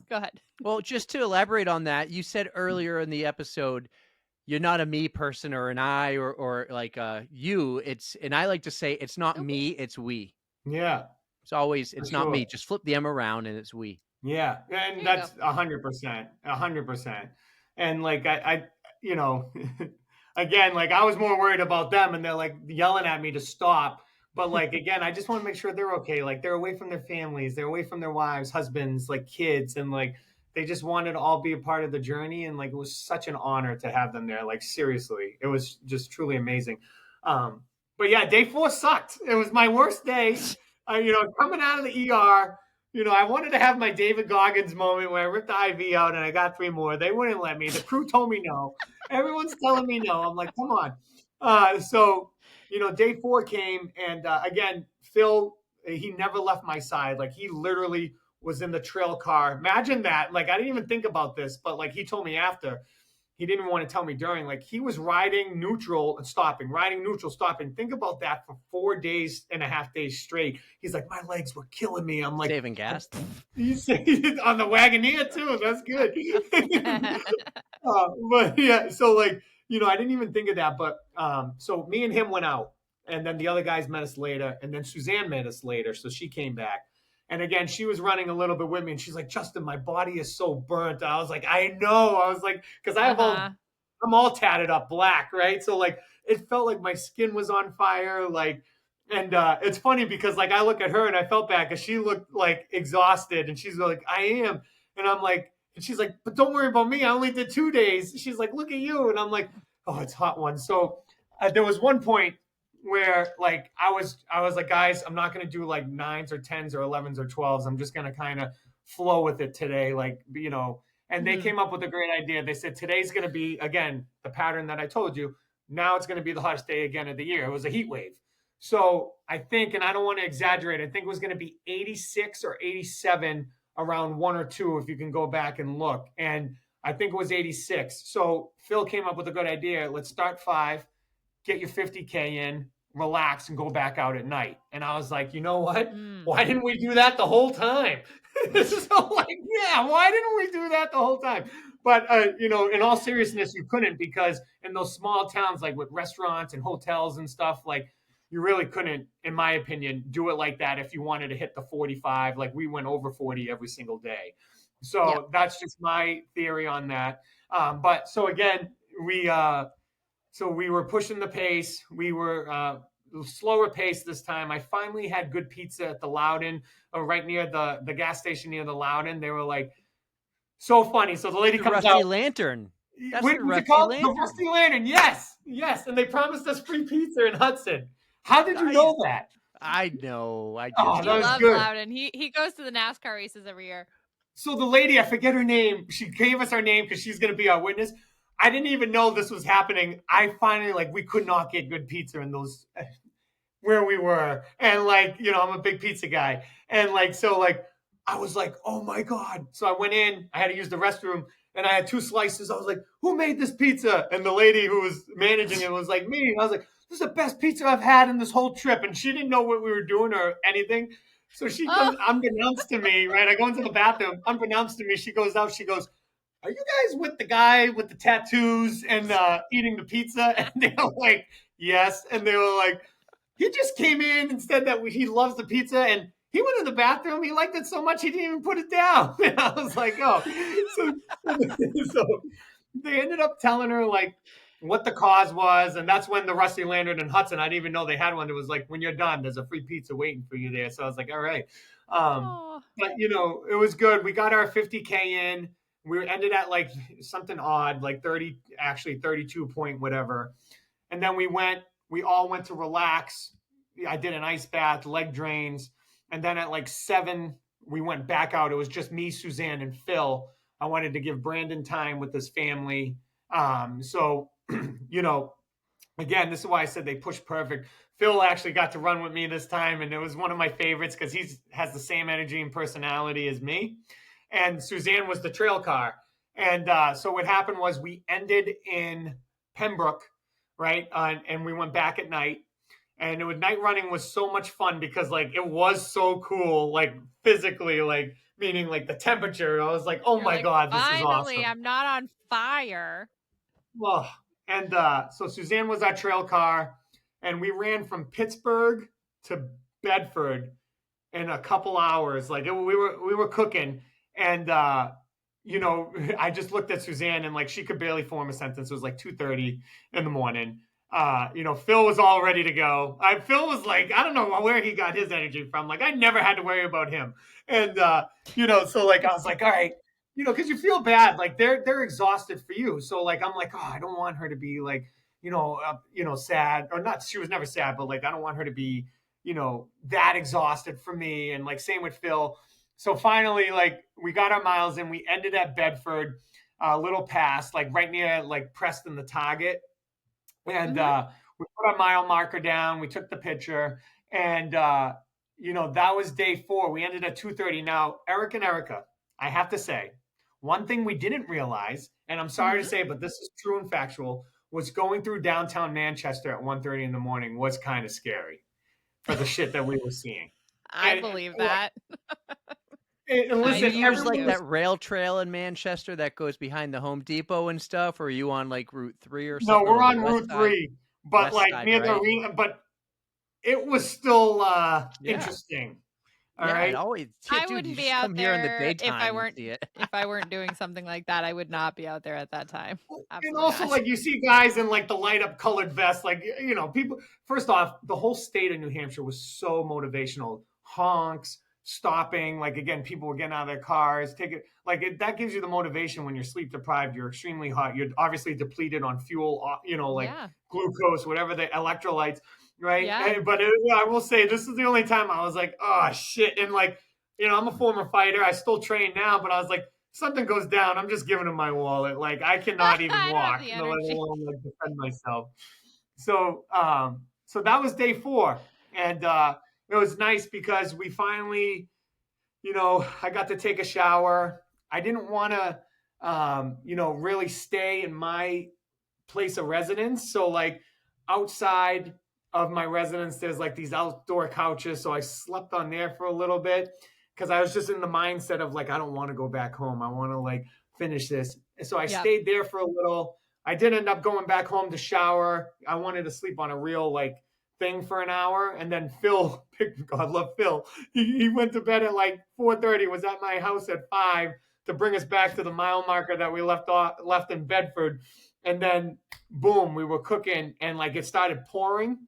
Go ahead. Well, just to elaborate on that, you said earlier in the episode, you're not a me person or an I or like you. And I like to say it's not me, it's we. Yeah. It's not me. Just flip the M around and it's we. Yeah. And that's 100%, 100%. And like, I again, like I was more worried about them, and they're like yelling at me to stop. But like, again, I just want to make sure they're okay. Like they're away from their families, they're away from their wives, husbands, like kids. And like, they just wanted to all be a part of the journey. And like, it was such an honor to have them there. Like, seriously, it was just truly amazing. But yeah, day 4 sucked. It was my worst day. Coming out of the ER, I wanted to have my David Goggins moment where I ripped the IV out and I got 3 more. They wouldn't let me. The crew told me no. Everyone's telling me no. I'm like, come on. So, day 4 came, and again, Phil, he never left my side. Like he literally was in the trail car. Imagine that. Like, I didn't even think about this, but like he told me after. He didn't even want to tell me during. Like, he was riding neutral and stopping, riding neutral, stopping. Think about that for 4.5 days straight. He's like, my legs were killing me. I'm like, saving gas. He's on the Wagoneer too. That's good. But yeah, so like, I didn't even think of that. But so me and him went out, and then the other guys met us later, and then Suzanne met us later. So she came back. And again, she was running a little bit with me, and she's like, Justin, my body is so burnt. I was like, I know. I was like, because I'm all tatted up black, right? So like, it felt like my skin was on fire. Like, and it's funny because like, I look at her and I felt bad because she looked like exhausted, and she's like, I am. And I'm like, and she's like, but don't worry about me. I only did 2 days. She's like, look at you. And I'm like, oh, it's hot one. So there was one point where like I was like, guys, I'm not going to do like 9s or 10s or 11s or 12s. I'm just going to kind of flow with it today. Like, and they came up with a great idea. They said, today's going to be, again, the pattern that I told you. Now it's going to be the hottest day again of the year. It was a heat wave. So I think, and I don't want to exaggerate, I think it was going to be 86 or 87 around 1 or 2, if you can go back and look. And I think it was 86. So Phil came up with a good idea. Let's start 5, get your 50K in, relax, and go back out at night. And I was like, you know what? Why didn't we do that the whole time? So like, yeah, why didn't we do that the whole time? But, in all seriousness, you couldn't, because in those small towns, like with restaurants and hotels and stuff, like you really couldn't, in my opinion, do it like that if you wanted to hit the 45. Like we went over 40 every single day. So that's just my theory on that. But so again, we were pushing the pace. We were slower pace this time. I finally had good pizza at the Loudon, right near the gas station near the Loudon. They were like, so funny. So the lady comes Rusty out. Lantern. That's What the was Rusty it called? Lantern. The Rusty Lantern. Yes. And they promised us free pizza in Hudson. How did you know that? I know. He that was loves good. Loudon. He goes to the NASCAR races every year. So the lady, I forget her name. She gave us her name because she's going to be our witness. I didn't even know this was happening. I finally, we could not get good pizza in those where we were. And I'm a big pizza guy. And I was like, oh my God. So I went in, I had to use the restroom, and I had 2 slices. I was like, who made this pizza? And the lady who was managing it was like, me. And I was like, this is the best pizza I've had in this whole trip. And she didn't know what we were doing or anything. So she comes unbeknownst to me, right? I go into the bathroom, unbeknownst to me. She goes out, she goes, are you guys with the guy with the tattoos and eating the pizza? And they were like, yes. And they were like, he just came in and said that he loves the pizza, and he went in the bathroom. He liked it so much he didn't even put it down. And I was like, oh. So they ended up telling her what the cause was, and that's when the Rusty Lantern in Hudson, I didn't even know they had one. It was like, when you're done, there's a free pizza waiting for you there. So I was like, all right. But it was good. We got our 50K in. We ended at something odd, 30, actually 32 point whatever. And then we all went to relax. I did an ice bath, leg drains. And then at 7, we went back out. It was just me, Suzanne, and Phil. I wanted to give Brandon time with his family. So, again, this is why I said they pushed perfect. Phil actually got to run with me this time, and it was one of my favorites because he has the same energy and personality as me. And Suzanne was the trail car. And so what happened was we ended in Pembroke, right? And we went back at night. And night running was so much fun because it was so cool, physically, meaning the temperature. I was like, oh my God, this is awesome. Finally, I'm not on fire. Well, and so Suzanne was our trail car, and we ran from Pittsburgh to Bedford in a couple hours. We were cooking, and I just looked at Suzanne, and she could barely form a sentence. It was 2:30 in the morning. Phil was all ready to go. Phil was I don't know where he got his energy from. I never had to worry about him. And, so I was like, all right, cause you feel bad. They're exhausted for you. So I'm like, oh, I don't want her to be sad, or not. She was never sad, but I don't want her to be, that exhausted for me. And same with Phil. So finally, we got our miles in. We ended at Bedford, a little past, right near Preston, the Target. And we put our mile marker down. We took the picture, and that was day 4. We ended at 2:30. Now, Eric and Erica, I have to say, one thing we didn't realize, and I'm sorry to say, but this is true and factual, was going through downtown Manchester at 1:30 in the morning was kind of scary for the shit that we were seeing. I believe that. And listen, you use like everyone that rail trail in Manchester that goes behind the Home Depot and stuff, or are you on like Route 3 or No, something? we're on on the west Route side? 3, but West like side, near the right? arena. But it was still Yeah. interesting. All Yeah, right. it always, I dude, you wouldn't be just out come here in the there if daytime I and weren't see it. if I weren't doing something like that. I would not be out there at that time. And Absolutely also, not. like, you see guys in like the light up colored vests, like, people. First off, the whole state of New Hampshire was so motivational. Honks, stopping, like, again, people were getting out of their cars, that gives you the motivation when you're sleep deprived, you're extremely hot, you're obviously depleted on fuel, like Yeah. glucose, whatever, the electrolytes, right? Yeah. But I will say, this is the only time I was like, oh shit. And like, I'm a former fighter, I still train now, but I was like, something goes down, I'm just giving him my wallet. Like, I cannot even I don't have walk, the let energy. alone like defend myself. So that was day 4, and it was nice because we finally, I got to take a shower. I didn't want to, really stay in my place of residence. So like outside of my residence, there's like these outdoor couches. So I slept on there for a little bit because I was just in the mindset of like, I don't want to go back home. I want to like finish this. And so I stayed there for a little. I did end up going back home to shower. I wanted to sleep on a real like thing for an hour. And then Phil, God love Phil, he went to bed at like 4:30, was at my house at 5 to bring us back to the mile marker that we left in Bedford. And then boom, we were cooking and like it started pouring.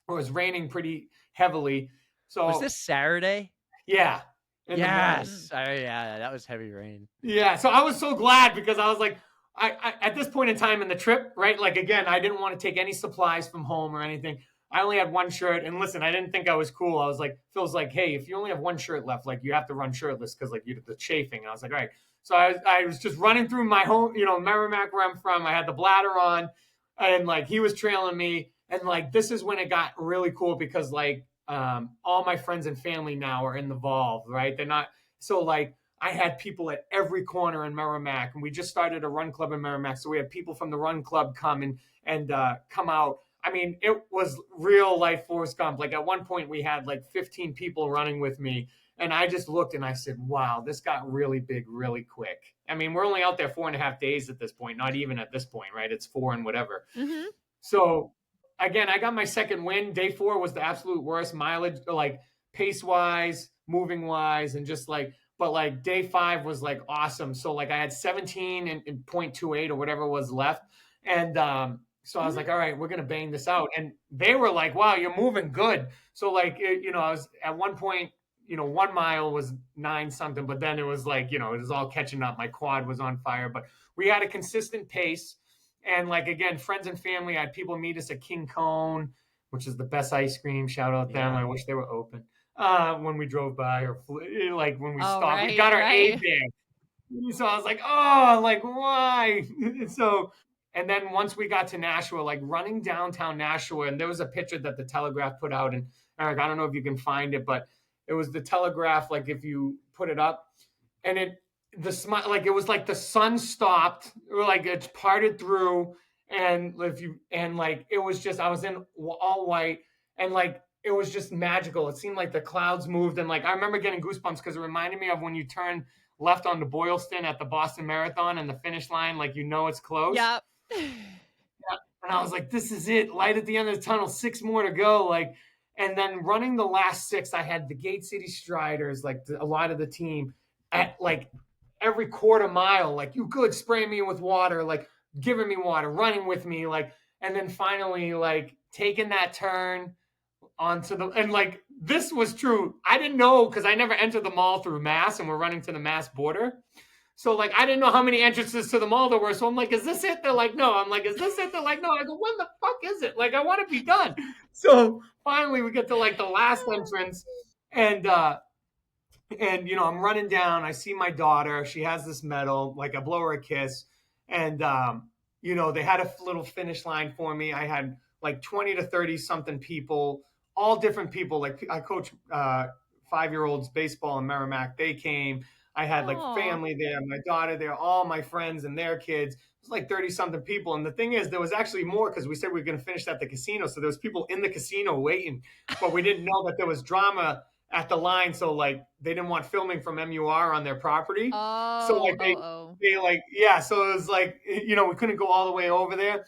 It was raining pretty heavily. So Was this Saturday? Yeah. Yes. Yeah, that was heavy rain. Yeah. So I was so glad because I was like, I at this point in time in the trip, right? Like, again, I didn't want to take any supplies from home or anything. I only had one shirt. And listen, I didn't think I was cool. I was like, Phil's like, hey, if you only have one shirt left, like you have to run shirtless because like the chafing. And I was like, all right. So I was just running through my home, Merrimack where I'm from. I had the bladder on and like he was trailing me. And like, this is when it got really cool because like all my friends and family now are involved, right? They're not. So like, I had people at every corner in Merrimack, and we just started a run club in Merrimack. So we had people from the run club come and come out. I mean, it was real life Forrest Gump. Like at one point we had like 15 people running with me. And I just looked and I said, wow, this got really big really quick. I mean, we're only out there 4.5 days at this point, not even at this point, right? It's 4 and whatever. Mm-hmm. So again, I got my second win. Day 4 was the absolute worst mileage, like pace wise, moving wise, and just like, but like day 5 was like awesome. So like I had 17 and 0.28 or whatever was left. And so I was like, all right, we're going to bang this out. And they were like, wow, you're moving good. So like, I was at one point, 1 mile was 9 something, but then it was like, it was all catching up. My quad was on fire, but we had a consistent pace. And like, again, friends and family, I had people meet us at King Cone, which is the best ice cream. Shout out them. I wish they were open. When we drove by or like when we stopped, right, we got our aid there. So I was like, oh, like why? So, and then once we got to Nashua, like running downtown Nashua, and there was a picture that the Telegraph put out, and Eric, I don't know if you can find it, but it was the Telegraph. Like if you put it up, and it was like the sun stopped, or like it's parted through, and it was just I was in all white, and like it was just magical. It seemed like the clouds moved, and like I remember getting goosebumps because it reminded me of when you turn left onto Boylston at the Boston Marathon and the finish line, like it's close. Yep. And I was like, this is it. Light at the end of the tunnel, 6 more to go. Like, and then running the last 6, I had the Gate City Striders, like a lot of the team at like every quarter mile, like you could spray me with water, like giving me water, running with me, like, and then finally like taking that turn onto and like this was true. I didn't know because I never entered the mall through Mass, and we're running to the Mass border. So like I didn't know how many entrances to the mall there were. So I'm like, is this it? They're like, no. I'm like, is this it? They're like, no. I go, when the fuck is it? Like I want to be done. So finally we get to like the last entrance, and I'm running down. I see my daughter. She has this medal. Like I blow her a kiss, and they had a little finish line for me. I had like 20 to 30 something people all different people. Like I coach 5-year-olds baseball in Merrimack. They came. I had like Aw. family there, my daughter there, all my friends and their kids. It was like 30 something people. And the thing is, there was actually more because we said we were going to finish at the casino. So there was people in the casino waiting, but we didn't know that there was drama at the line. So like they didn't want filming from MUR on their property. So like they like, yeah. So it was like, we couldn't go all the way over there.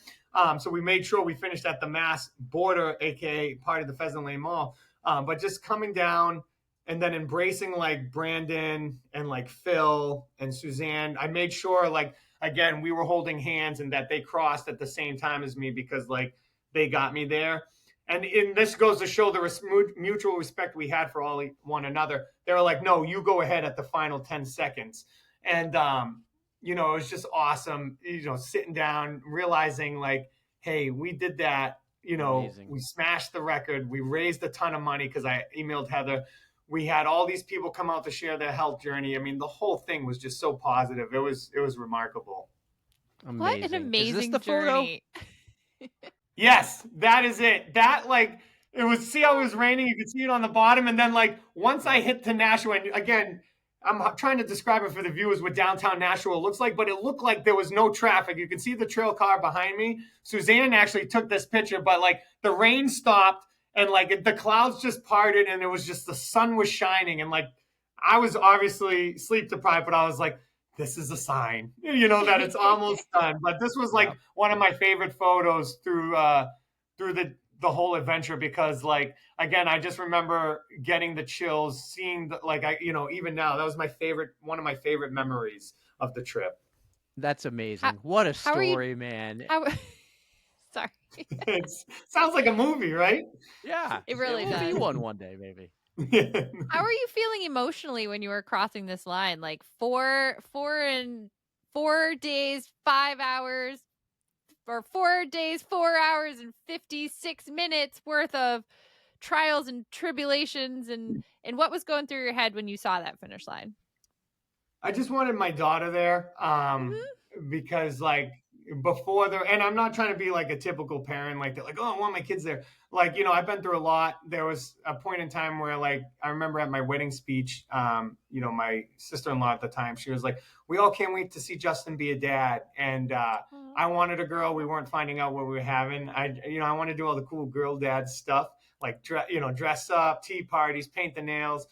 So we made sure we finished at the Mass border, AKA part of the Pheasant Lane Mall. But just coming down and then embracing like Brandon and like Phil and Suzanne, I made sure like, again, we were holding hands and that they crossed at the same time as me because like they got me there. And this goes to show the mutual respect we had for all one another. They were like, no, you go ahead at the final 10 seconds. And, it was just awesome, sitting down, realizing like, hey, we did that. Amazing. We smashed the record. We raised a ton of money because I emailed Heather. We had all these people come out to share their health journey. I mean, the whole thing was just so positive. It was remarkable. Amazing. What an amazing Is this the journey. Yes, that is it. That like it was. See how it was raining. You could see it on the bottom, and then like once I hit to Nashua, and again, I'm trying to describe it for the viewers what downtown Nashua looks like, but it looked like there was no traffic. You can see the trail car behind me. Suzanne actually took this picture, but like the rain stopped. And like the clouds just parted and it was just the sun was shining. And like I was obviously sleep deprived, but I was like, this is a sign, that it's almost done. But this was like one of my favorite photos through the whole adventure because like, again, I just remember getting the chills, seeing even now, that was one of my favorite memories of the trip. That's amazing. What a story, man. Sorry. It sounds like a movie, right? Yeah. It really does. Be one day, maybe. How are you feeling emotionally when you were crossing this line? Like 4 days, 5 hours, or 4 days, 4 hours and 56 minutes worth of trials and tribulations and what was going through your head when you saw that finish line? I just wanted my daughter there because like before and I'm not trying to be like a typical parent, like they're like, oh, I want my kids there. Like, I've been through a lot. There was a point in time where like, I remember at my wedding speech, my sister-in-law at the time, she was like, we all can't wait to see Justin be a dad. And I wanted a girl. We weren't finding out what we were having. I want to do all the cool girl dad stuff, like, dress up, tea parties, paint the nails.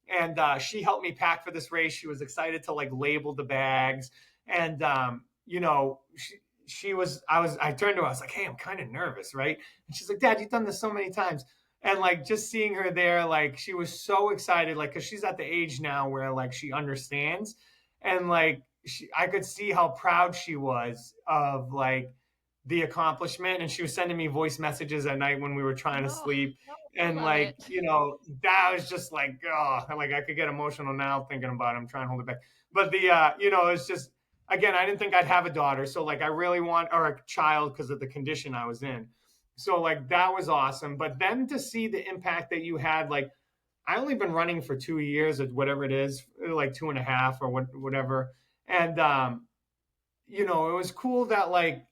And she helped me pack for this race. She was excited to like label the bags. And, I turned to her, I was like, hey, I'm kind of nervous, right? And she's like, Dad, you've done this so many times. And like, just seeing her there, like, she was so excited, like, cause she's at the age now where like, she understands. And like, I could see how proud she was of like the accomplishment. And she was sending me voice messages at night when we were trying to sleep. And like, that was just like, oh, like I could get emotional now thinking about it. I'm trying to hold it back. But it's just, again, I didn't think I'd have a daughter. So like, I really or a child because of the condition I was in. So like, that was awesome. But then to see the impact that you had, like, I only been running for 2 years or whatever it is, like 2.5 or whatever. And, it was cool that like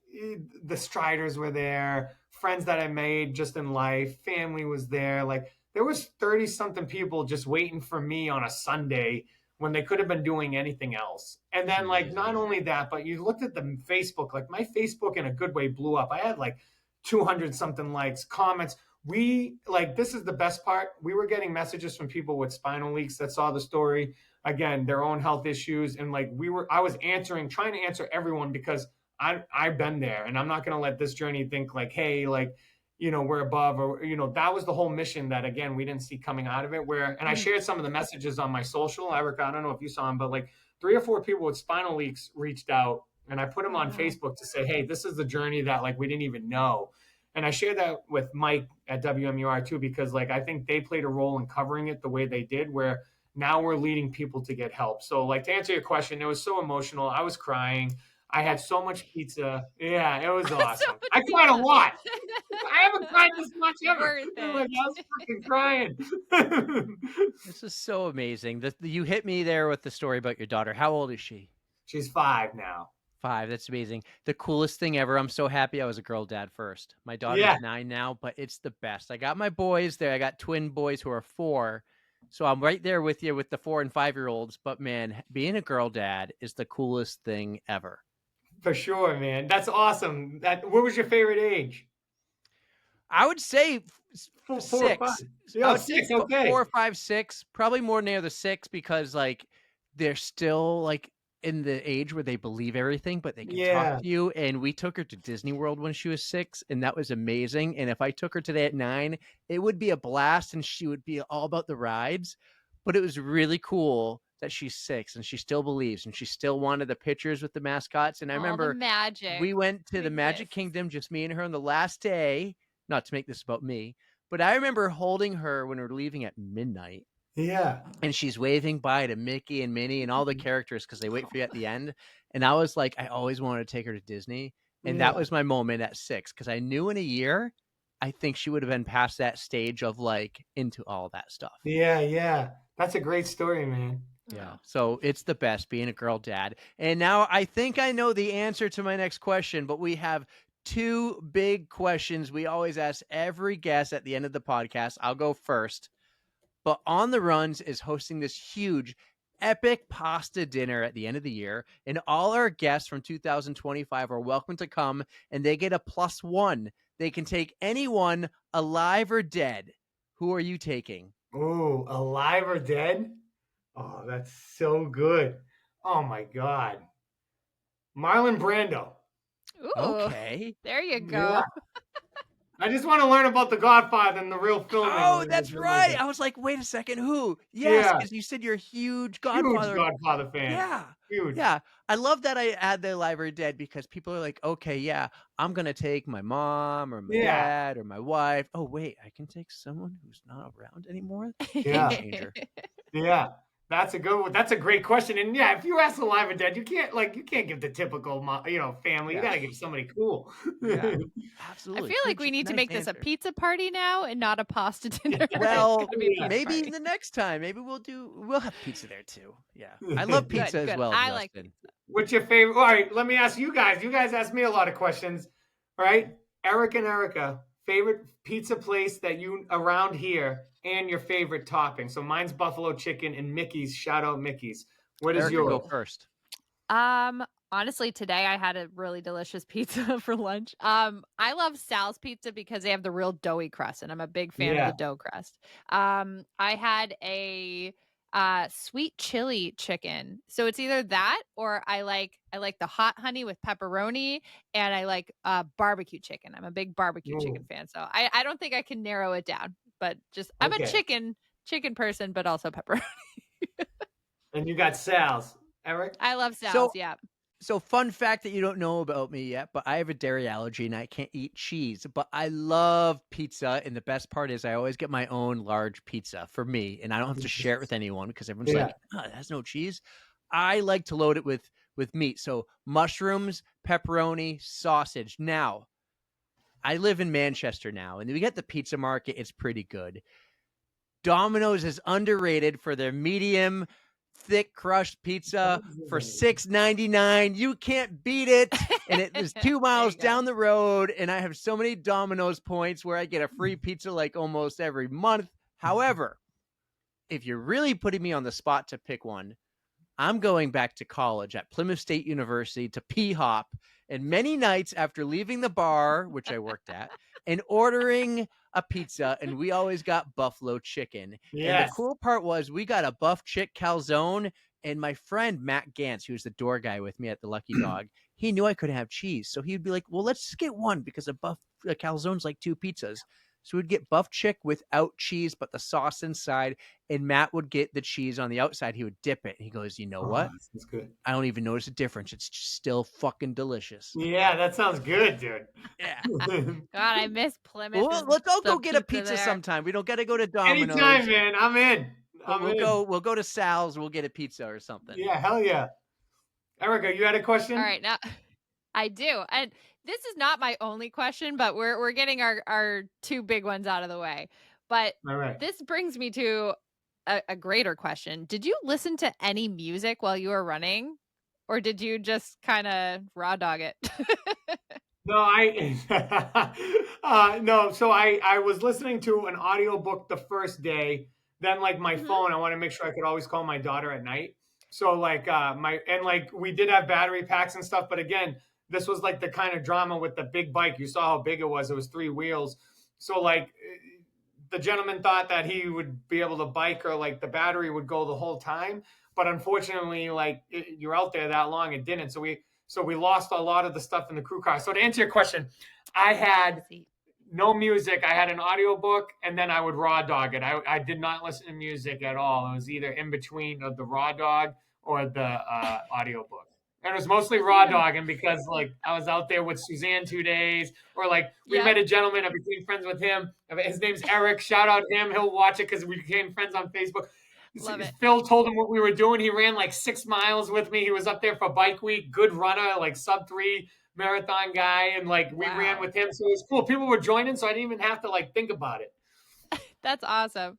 the striders were there, friends that I made just in life, family was there. Like there was 30 something people just waiting for me on a Sunday when they could have been doing anything else. And then like, not only that, but you looked at the Facebook, like my Facebook in a good way blew up. I had like 200 something likes, comments. This is the best part. We were getting messages from people with spinal leaks that saw the story, again, their own health issues. And like, I was trying to answer everyone because I've been there and I'm not going to let this journey think like, hey, like, we're above or, that was the whole mission that, again, we didn't see coming out of it and I shared some of the messages on my social. Erica, I don't know if you saw them, but like 3 or 4 people with spinal leaks reached out and I put them on Facebook to say, hey, this is the journey that like, we didn't even know. And I shared that with Mike at WMUR too, because like, I think they played a role in covering it the way they did, where now we're leading people to get help. So like, to answer your question, it was so emotional. I was crying. I had so much pizza. Yeah, it was awesome. I cried a lot. I haven't cried this much ever. Like, I was freaking crying. This is so amazing. You hit me there with the story about your daughter. How old is she? She's 5 now. 5. That's amazing. The coolest thing ever. I'm so happy I was a girl dad first. My daughter's Yeah, 9 now, but it's the best. I got my boys there. I got twin boys who are 4. So I'm right there with you with the 4 and 5-year-olds. But man, being a girl dad is the coolest thing ever. for sure, man. That's awesome. What was your favorite age? I would say 4 or 5. 6. I Yeah, would say 6. Okay. 4, 5, 6. Probably more near the 6 because like they're still like in the age where they believe everything, but they can talk Yeah. to you. And we took her to Disney World when she was 6, and that was amazing. And if I took her today at 9, it would be a blast, and she would be all about the rides. But it was really cool that she's 6 and she still believes, and she still wanted the pictures with the mascots. And I All the remember magic we went to the Magic exists. Kingdom, just me and her on the last day. Not to make this about me, but I remember holding her when we were leaving at midnight, Yeah. and she's waving bye to Mickey and Minnie and all the characters because they wait for you at the end. And I was like, I always wanted to take her to Disney. And that Yeah. was my moment at 6 because I knew in a year, I think she would have been past that stage of like into all that stuff. Yeah. Yeah. That's a great story, man. Yeah. So it's the best being a girl dad. And now I think I know the answer to my next question, but we have 2 big questions we always ask every guest at the end of the podcast. I'll go first. But On the Runs is hosting this huge, epic pasta dinner at the end of the year. And all our guests from 2025 are welcome to come, and they get a +1. They can take anyone alive or dead. Who are you taking? Oh, alive or dead? Oh, that's so good. Oh my God. Marlon Brando. Ooh, Okay. there you go. Yeah. I just want to learn about The Godfather and the real filming. Oh, that's right. I was like, wait a second, who? Yes, Yeah. because you said you're a huge Huge Godfather. Godfather fan. Yeah. Huge. Yeah. I love that I add the alive or dead because people are like, okay, yeah, I'm going to take my mom or my Yeah. dad or my wife. Oh, wait, I can take someone who's not around anymore? Yeah. Game changer. Yeah. That's a good one. That's a great question. And yeah, if you ask alive or dead, you can't give the typical family. You Yeah. got to give somebody cool. Yeah. I Absolutely. feel like Good we need to nice make this a answer. pizza party now and not a pasta dinner. It's Well, gotta be a pizza maybe party. the next time. Maybe we'll have pizza there too. Yeah. I love pizza as good. well, I like Justin. What's your favorite? All right, let me ask you guys. You guys ask me a lot of questions. All right, Eric and Erica, favorite pizza place that you around here and your favorite topping. So mine's buffalo chicken and Mickey's. Shout out Mickey's. What is Erica, yours? go first. Honestly, today I had a really delicious pizza for lunch. I love Sal's Pizza because they have the real doughy crust, and I'm a big fan of the dough crust. I had a sweet chili chicken. So it's either that or I like the hot honey with pepperoni, and I like barbecue chicken. I'm a big barbecue chicken fan. So I don't think I can narrow it down, but just I'm a chicken person, but also pepperoni. And you got Sal's. Eric? I love Sal's, yeah. So fun fact that you don't know about me yet, but I have a dairy allergy and I can't eat cheese, but I love pizza. And the best part is I always get my own large pizza for me, and I don't have to share it with anyone because everyone's like, oh, it has no cheese. I like to load it with meat. So mushrooms, pepperoni, sausage. Now, I live in Manchester now, and we get the pizza market. It's pretty good. Domino's is underrated for their medium thick crushed pizza for $6.99. You can't beat it. And it is 2 miles down the road. And I have so many Domino's points where I get a free pizza like almost every month. However, if you're really putting me on the spot to pick one, I'm going back to college at Plymouth State University to P-hop. And many nights after leaving the bar, which I worked at, and ordering a pizza, and we always got buffalo chicken. Yes. And the cool part was we got a buff chick calzone, and my friend Matt Gantz, who was the door guy with me at the Lucky Dog, he knew I couldn't have cheese. So he'd be like, well, let's just get one because a calzone's like 2 pizzas. So we'd get buff chick without cheese, but the sauce inside, and Matt would get the cheese on the outside. He would dip it. And he goes, you know what? That's good. I don't even notice a difference. It's just still fucking delicious. Yeah, that sounds good, dude. Yeah. God, I miss Plymouth. Well, let's all go get a pizza sometime. We don't got to go to Domino's. Anytime, man. I'm in. We'll go to Sal's. We'll get a pizza or something. Yeah, hell yeah. Erica, you had a question? All right, now I do. And this is not my only question, but we're getting our 2 big ones out of the way. But All right. this brings me to a greater question. Did you listen to any music while you were running? or did you just kind of raw dog it? No, no. So I was listening to an audiobook the first day. Then like my Mhm. phone, I want to make sure I could always call my daughter at night. So like like we did have battery packs and stuff, but again, this was like the kind of drama with the big bike. You saw how big it was. It was 3 wheels. So like the gentleman thought that he would be able to bike or like the battery would go the whole time. But unfortunately, like you're out there that long, it didn't. So we lost a lot of the stuff in the crew car. So to answer your question, I had no music. I had an audiobook and then I would raw dog it. I did not listen to music at all. It was either in between of the raw dog or the audiobook. And it was mostly raw dogging because like I was out there with Suzanne 2 days, or like we met a gentleman, I became friends with him. His name's Eric. Shout out him. He'll watch it because we became friends on Facebook. Love it. Phil told him what we were doing. He ran like 6 miles with me. He was up there for bike week, good runner, like sub-3 marathon guy. And like we ran with him. So it was cool. People were joining, so I didn't even have to like think about it. That's awesome.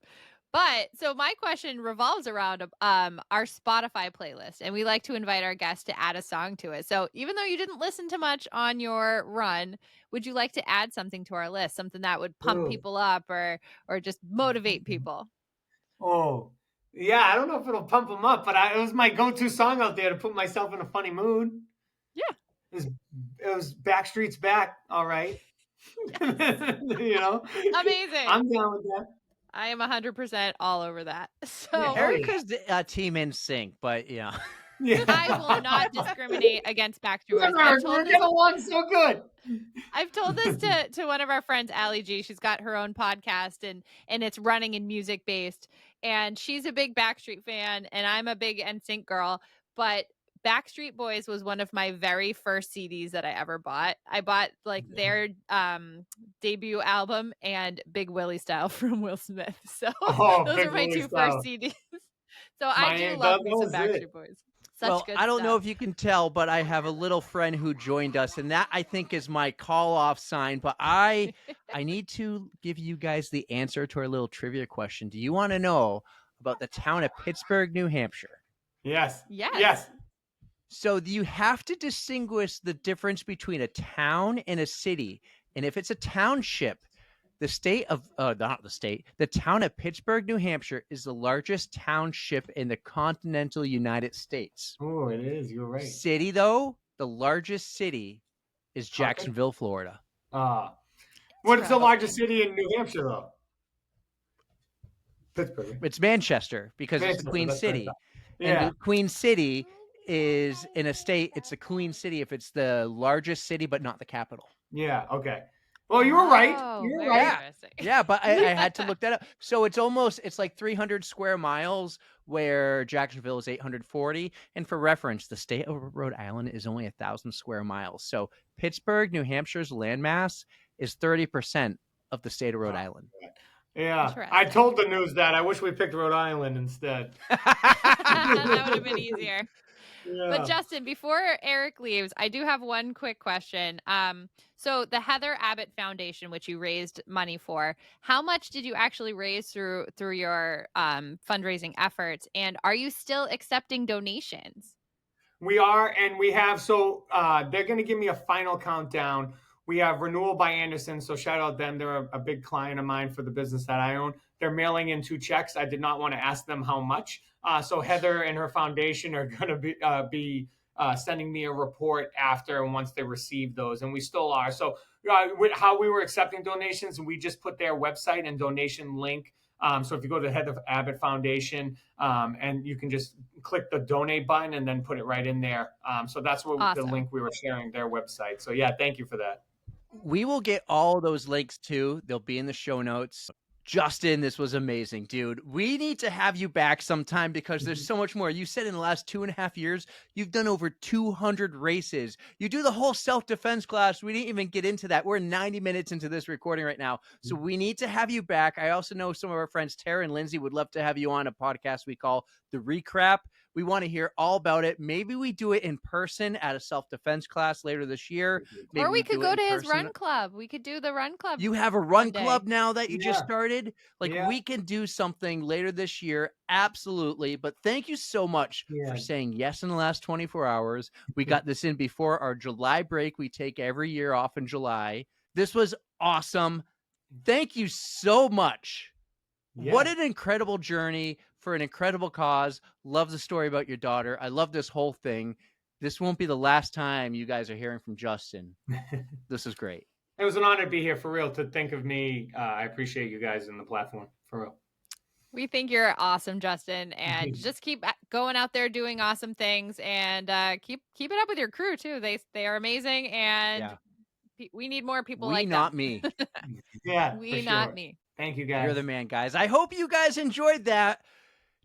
But so my question revolves around our Spotify playlist, and we like to invite our guests to add a song to it. So even though you didn't listen to much on your run, would you like to add something to our list, something that would pump people up or just motivate people? Oh, yeah. I don't know if it'll pump them up, but it was my go-to song out there to put myself in a funny mood. Yeah. It was Backstreet's Back. All right. You know, amazing. I'm down with that. I am 100% all over that. So Yeah. Erica's team in sync, but yeah. I will not discriminate against Backstreet Boys. We're getting along so good. I've told this to one of our friends, Allie G. She's got her own podcast and it's running and music based. And she's a big Backstreet fan and I'm a big NSYNC girl. But Backstreet Boys was one of my very first CDs that I ever bought. I bought like their debut album and Big Willie Style from Will Smith. So those are my two first CDs. So I do love me some Backstreet Boys. Well, I don't know if you can tell, but I have a little friend who joined us, and that I think is my call-off sign. But I need to give you guys the answer to our little trivia question. Do you want to know about the town of Pittsburgh, New Hampshire? Yes. Yes. So you have to distinguish the difference between a town and a city. And if it's a township, the town of Pittsburgh, New Hampshire is the largest township in the continental United States. Oh, it is. You're right. City, though, the largest city is Jacksonville, Florida. What is the largest city in New Hampshire, though? Pittsburgh. It's Manchester because it's the Queen City. And the Queen City is in a state. It's a Queen City if it's the largest city, but not the capital. Yeah. Okay. Well, you were right. You were right. Yeah, but I had to look that up. So it's like 300 square miles, where Jacksonville is 840. And for reference, the state of Rhode Island is only 1,000 square miles. So Pittsburgh, New Hampshire's landmass is 30% of the state of Rhode Island. Yeah, I told the news that. I wish we picked Rhode Island instead. That would have been easier. Yeah. But Justin, before Eric leaves, I do have one quick question. So the Heather Abbott Foundation, which you raised money for, how much did you actually raise through your fundraising efforts? And are you still accepting donations? We are, and we have. So they're going to give me a final countdown. We have Renewal by Anderson, so shout out them. They're a big client of mine for the business that I own. They're mailing in 2 checks. I did not want to ask them how much. So Heather and her foundation are going to be sending me a report after and once they receive those, and we still are. So how we were accepting donations, we just put their website and donation link. So if you go to Heather Abbott Foundation, and you can just click the donate button and then put it right in there. So that's what the link we were sharing, their website. So yeah, thank you for that. We will get all those links too. They'll be in the show notes. Justin, this was amazing, dude. We need to have you back sometime because there's so much more. You said in the last 2.5 years, you've done over 200 races. You do the whole self-defense class. We didn't even get into that. We're 90 minutes into this recording right now. So we need to have you back. I also know some of our friends, Tara and Lindsay, would love to have you on a podcast we call The Recrap, We want to hear all about it. Maybe we do it in person at a self-defense class later this year. Maybe Or we could do go it to in his person. run club. We could do the run club. You have a one run day. club now that you just Yeah. started. Like Yeah. we can do something later this year. Absolutely. But thank you so much for Yeah. saying yes in the last 24 hours. We got this in before our July break. We take every year off in July. This was awesome. Thank you so much. What Yeah. an incredible journey for an incredible cause. Love the story about your daughter. I love this whole thing. This won't be the last time you guys are hearing from Justin. This is great. It was an honor to be here, for real. To think of me, I appreciate you guys in the platform, for real. We think you're awesome, Justin, and just keep going out there doing awesome things, and keep it up with your crew too. They are amazing, and we need more people like not them. me. Yeah, we for not sure. me. Thank you, guys. You're the man, guys. I hope you guys enjoyed that.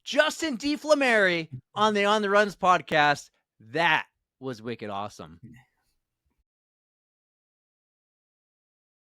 Justin DeFlamari on the On the Runs podcast. That was wicked awesome.